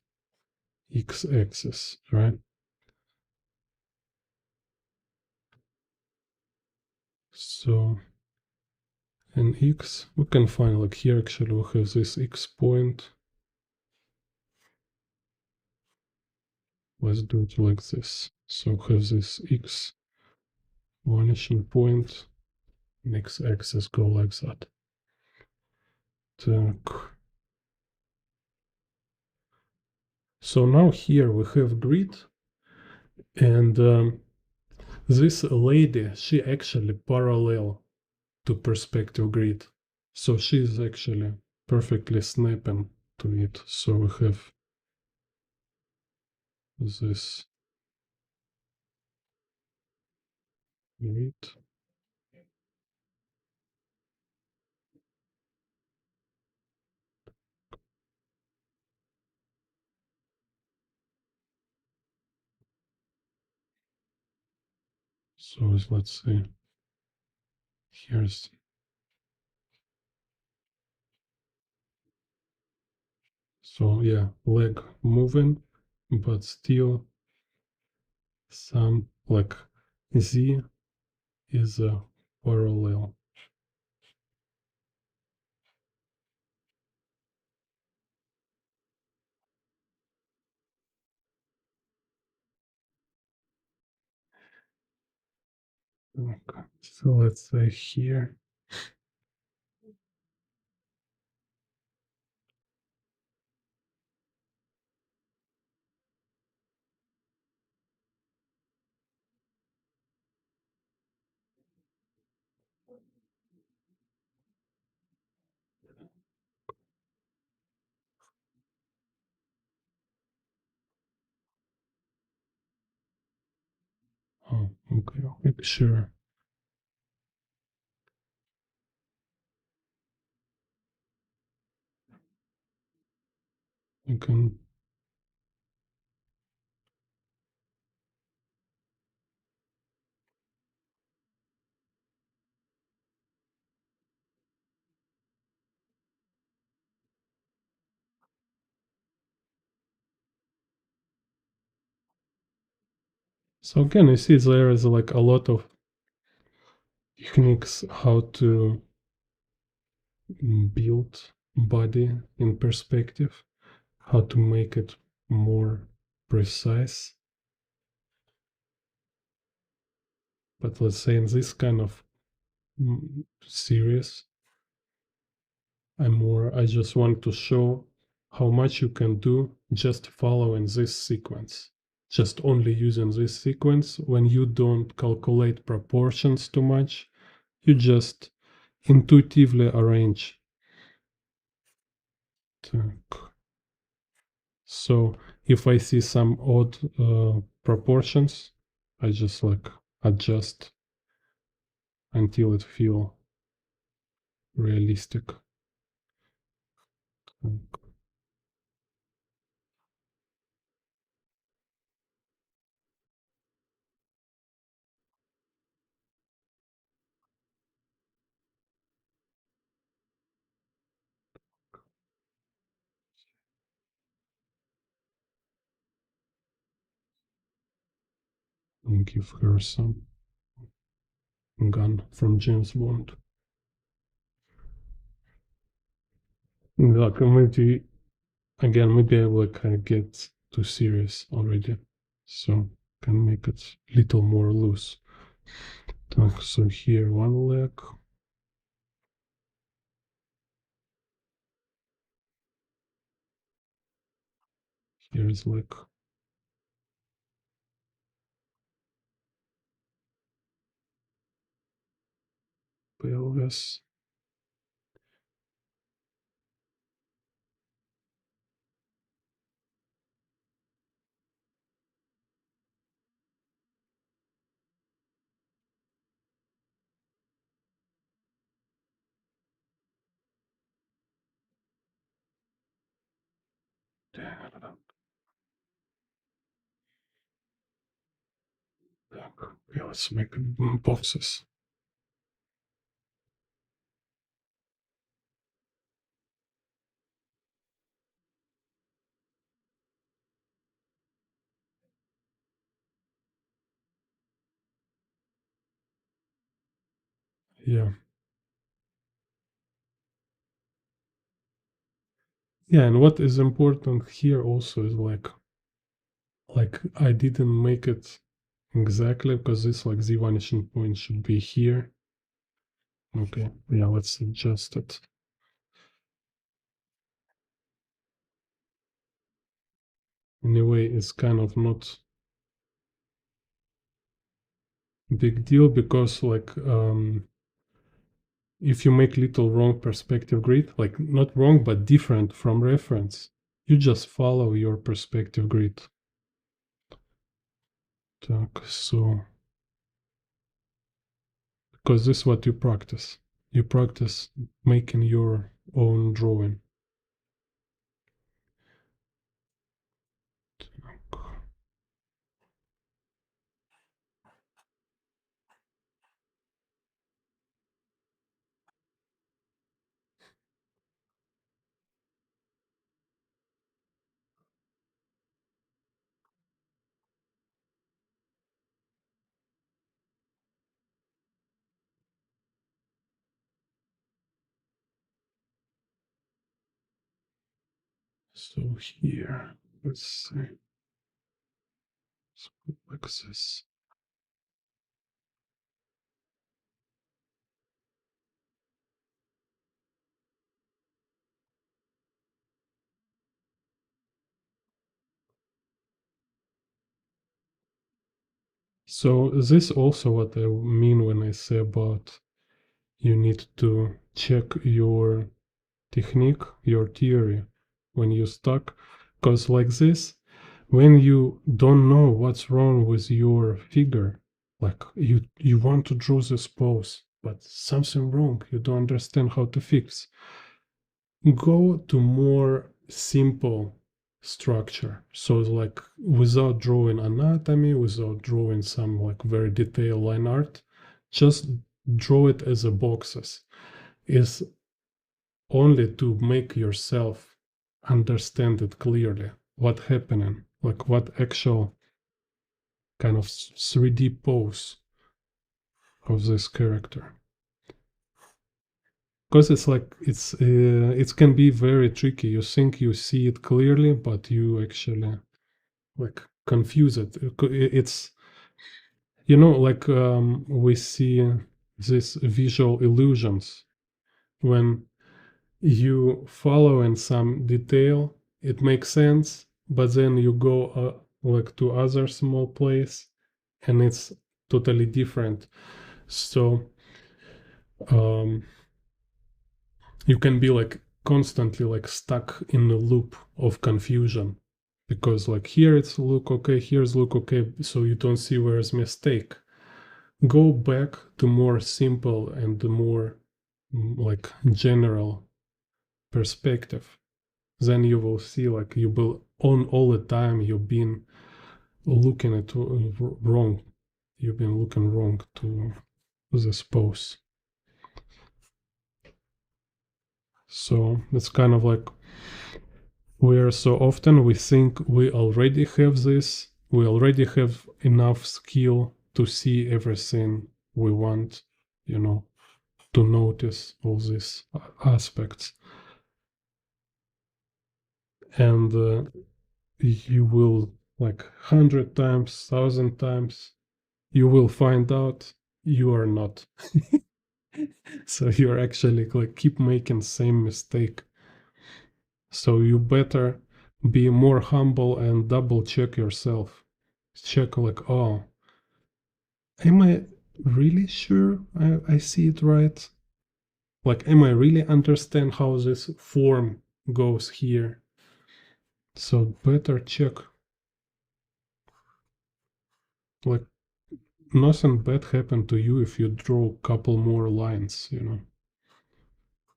x-axis, right? So in x, we can find like here actually we have this x point. Let's do it like this. So we have this x vanishing point, and x-axis go like that. Так. So now here we have grid, and this lady, she actually parallel to perspective grid. So she's actually perfectly snapping to it. So we have this grid. So let's see. Here's so yeah, leg moving, but still some like Z is a parallel. Okay. So let's say here. Okay, make sure you can. So again, you see there is like a lot of techniques how to build body in perspective, how to make it more precise. But let's say in this kind of series, I just want to show how much you can do just following this sequence. Just only using this sequence when you don't calculate proportions too much, you just intuitively arrange. So if I see some odd proportions, I just like adjust until it feel realistic. And give her some gun from James Bond. Like maybe again, maybe I will get too serious already, so can make it little more loose. So here one leg. Here is like pelvis. Okay, let's make boxes. Yeah. Yeah, and what is important here also is like I didn't make it exactly because this like the vanishing point should be here. Okay, yeah, let's adjust it. Anyway, it's kind of not big deal because like if you make little wrong perspective grid, like not wrong but different from reference, you just follow your perspective grid. So because this is what you practice. You practice making your own drawing. So here, let's see, like this. So this also what I mean when I say about you need to check your technique, your theory when you're stuck. Because like this, when you don't know what's wrong with your figure, Like you want to draw this pose, but something wrong. You don't understand how to fix. Go to more simple structure. So like without drawing anatomy, without drawing some like very detailed line art, just draw it as a boxes. Is only to make yourself understand it clearly. What happening, like what actual kind of 3D pose of this character. Because it's like it can be very tricky. You think you see it clearly, but you actually like confuse it. It's like we see these visual illusions when you follow in some detail, it makes sense, but then you go like to other small place, and it's totally different. So um, you can be like constantly like stuck in a loop of confusion because like here it's look okay, here's look okay, so you don't see where's mistake. Go back to more simple and the more like general perspective, then you will see like you will on all the time you've been looking at wrong, you've been looking wrong to this pose. So it's kind of like where so often we think we already have this, we already have enough skill to see everything we want, you know, to notice all these aspects. And you will like 100 times, 1,000 times, you will find out you are not. So you're actually like keep making same mistake. So you better be more humble and double check yourself. Check like, oh, am I really sure I see it right? Like, am I really understand how this form goes here? So better check. Like nothing bad happened to you if you draw a couple more lines, you know.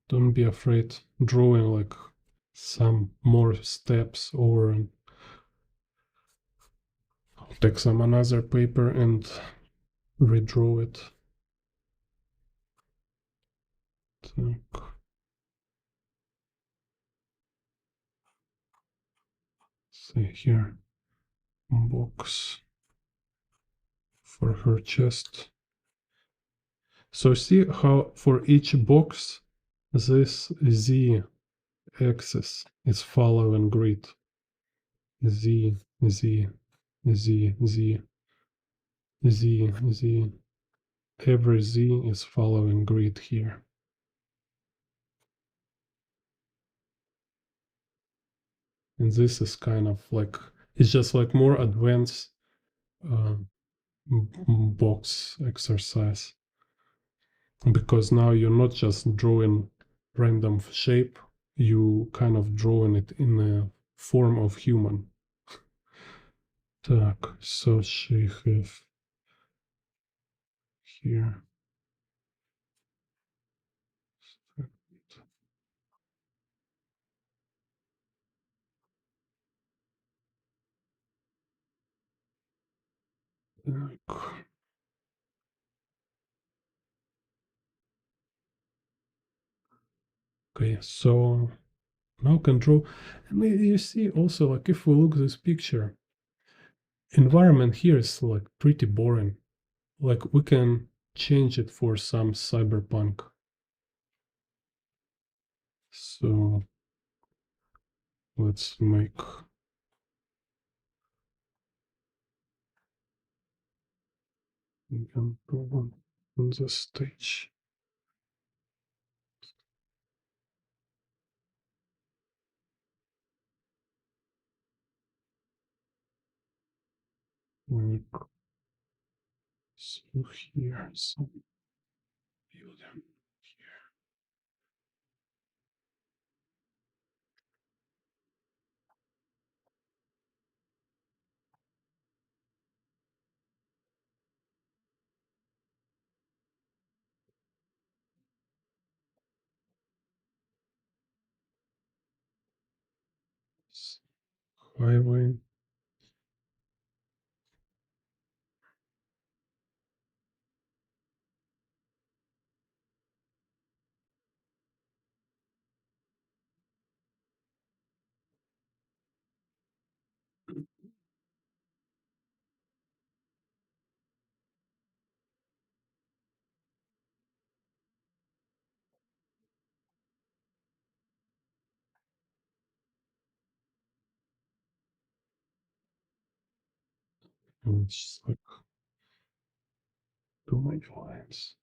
Don't be afraid drawing like some more steps or take some another paper and redraw it. Так. See here, box for her chest. So see how for each box this Z axis is following grid. Z, Z, Z, Z, Z, Z. Every Z is following grid here. And this is kind of like, it's just like more advanced uh, box exercise. Because now you're not just drawing random shape, you kind of drawing it in a form of human. Так, so she have here. Так. Okay, so now control. And you see also like if we look at this picture, environment here is like pretty boring. Like we can change it for some cyberpunk. So let's make on the stage. Like so here, some building here. Highway. And it's just like too many lines.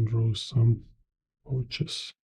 Draw some pouches.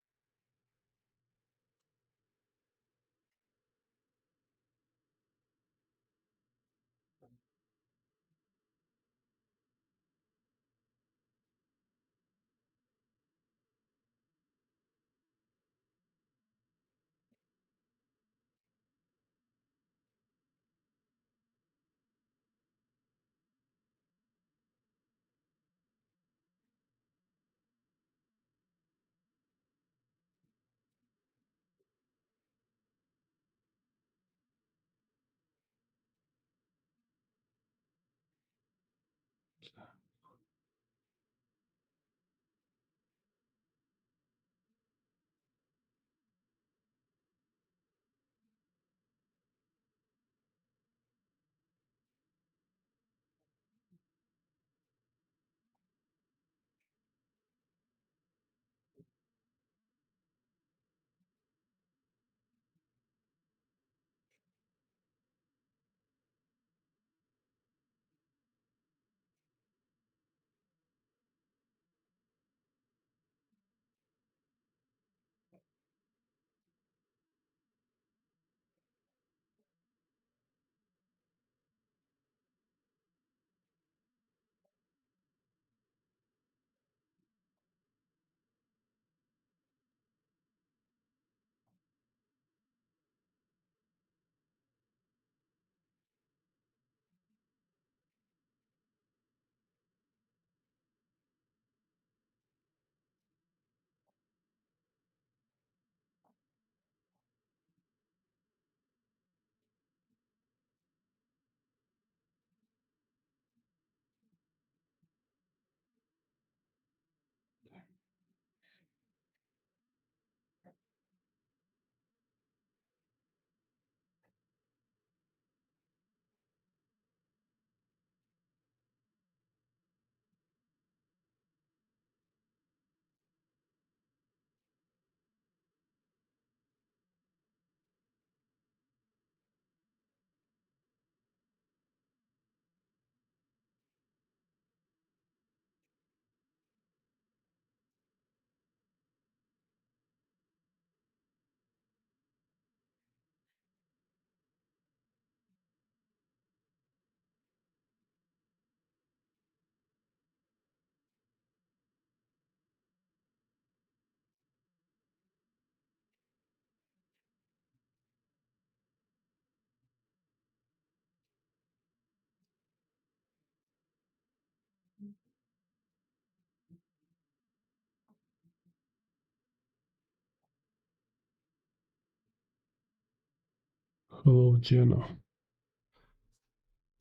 Hello, Geno.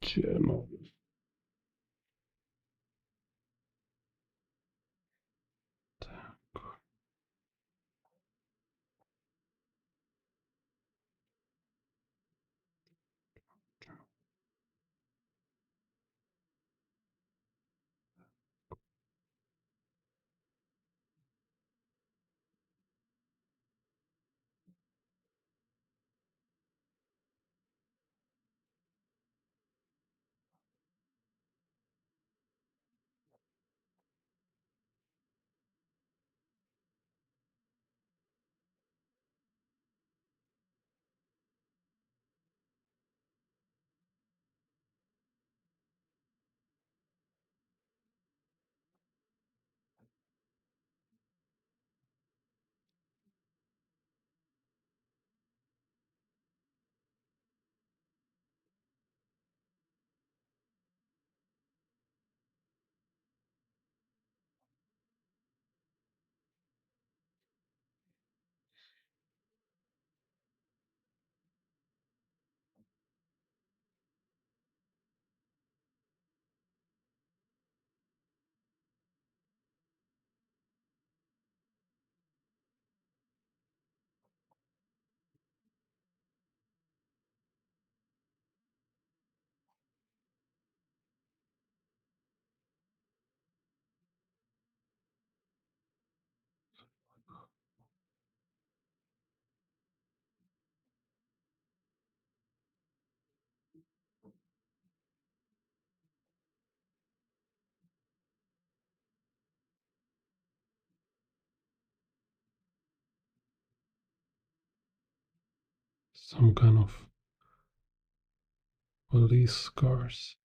Geno. Some kind of police cars.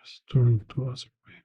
Just turn to other way.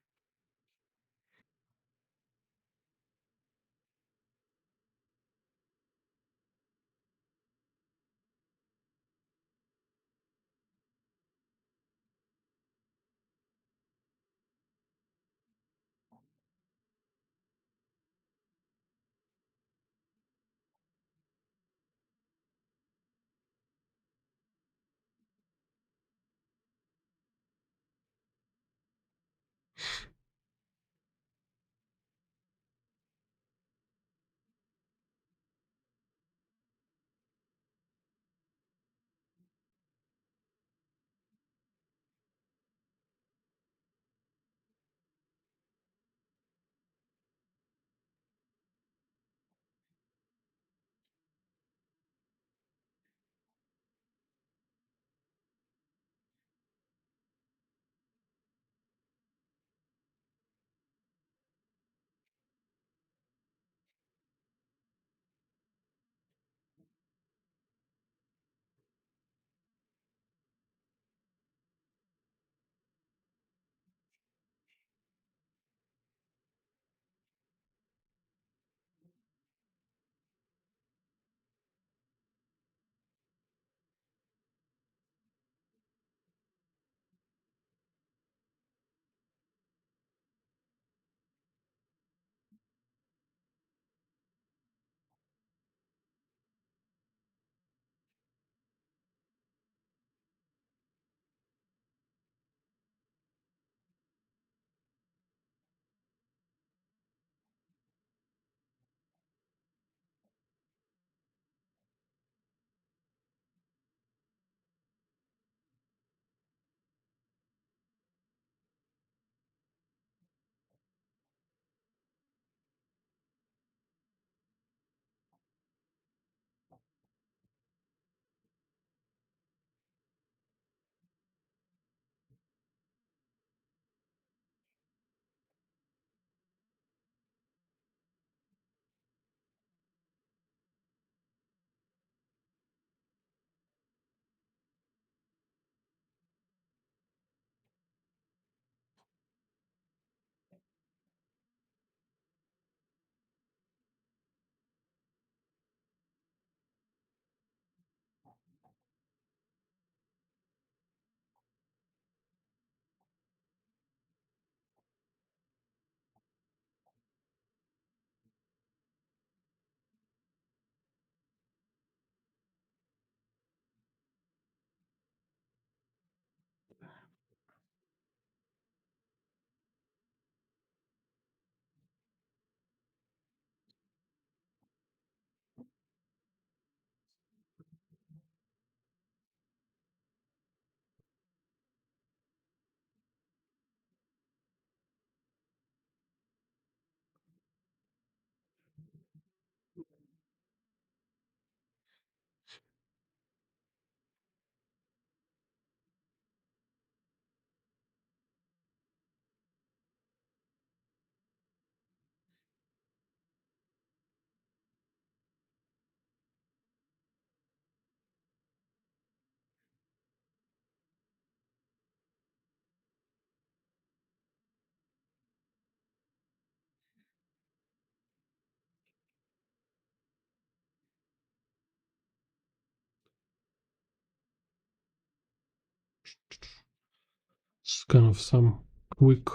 kind of some quick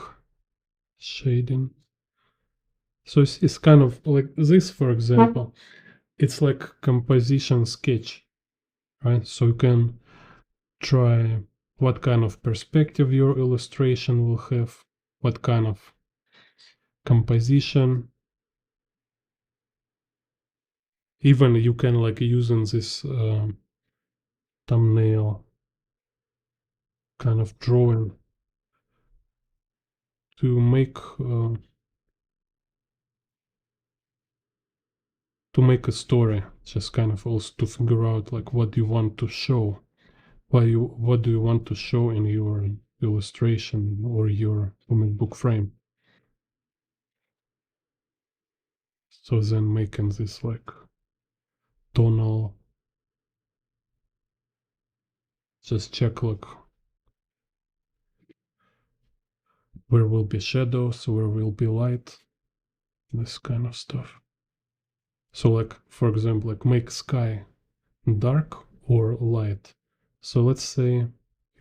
shading. So it's kind of like this, for example, it's like composition sketch, right? So you can try what kind of perspective your illustration will have, what kind of composition. Even you can like using this thumbnail kind of drawing to make a story, just kind of also to figure out like what you want to show, what do you want to show in your illustration or your comic book frame. So then making this like tonal, just check like where will be shadows, where will be light, this kind of stuff. So like for example, like make sky dark or light. So let's say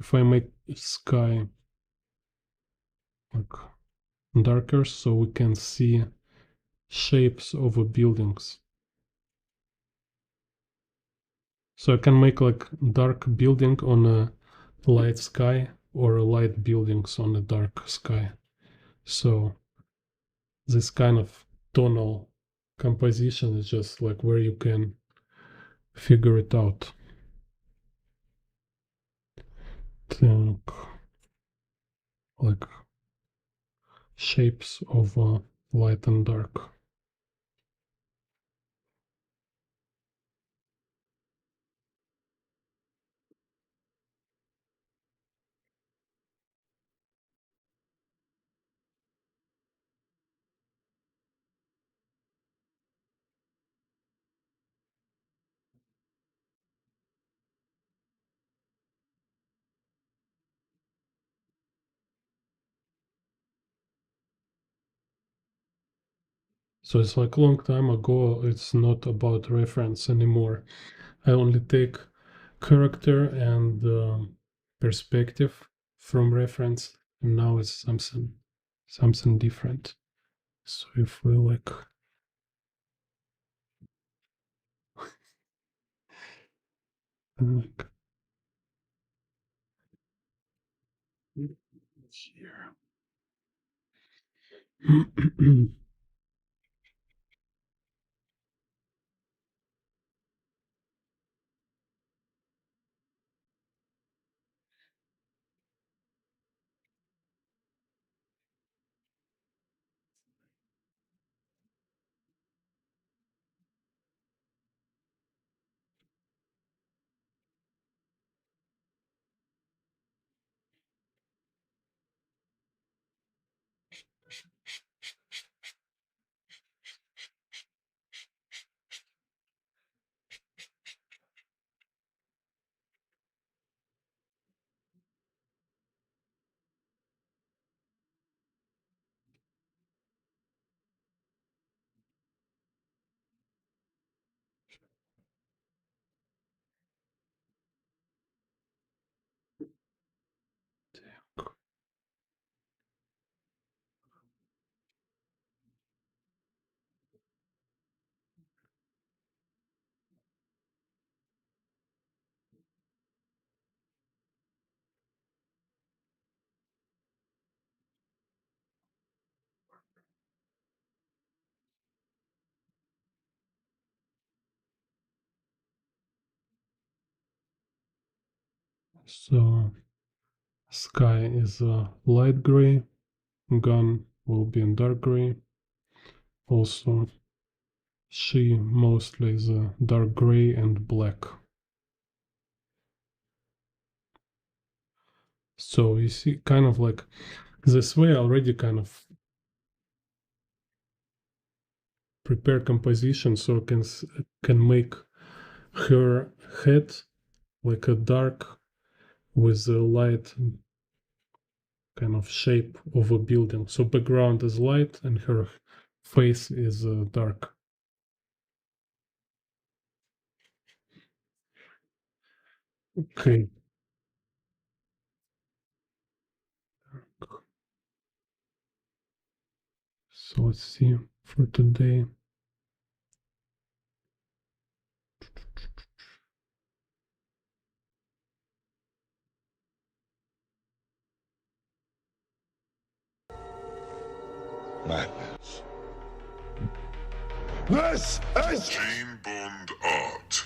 if I make sky like darker, so we can see shapes of buildings. So I can make like dark building on a light sky or light buildings on a dark sky. So this kind of tonal composition is just like where you can figure it out. Think like shapes of light and dark. So it's like a long time ago, it's not about reference anymore. I only take character and perspective from reference, and now it's something different. So if we like like here. So sky is light gray, gun will be in dark gray. Also, she mostly is dark gray and black. So you see, kind of like this way, I already kind of prepare composition, so I can make her head like a dark with a light kind of shape of a building. So background is light and her face is dark. Okay. So let's see for today. Madness. This is Gene Bond Art.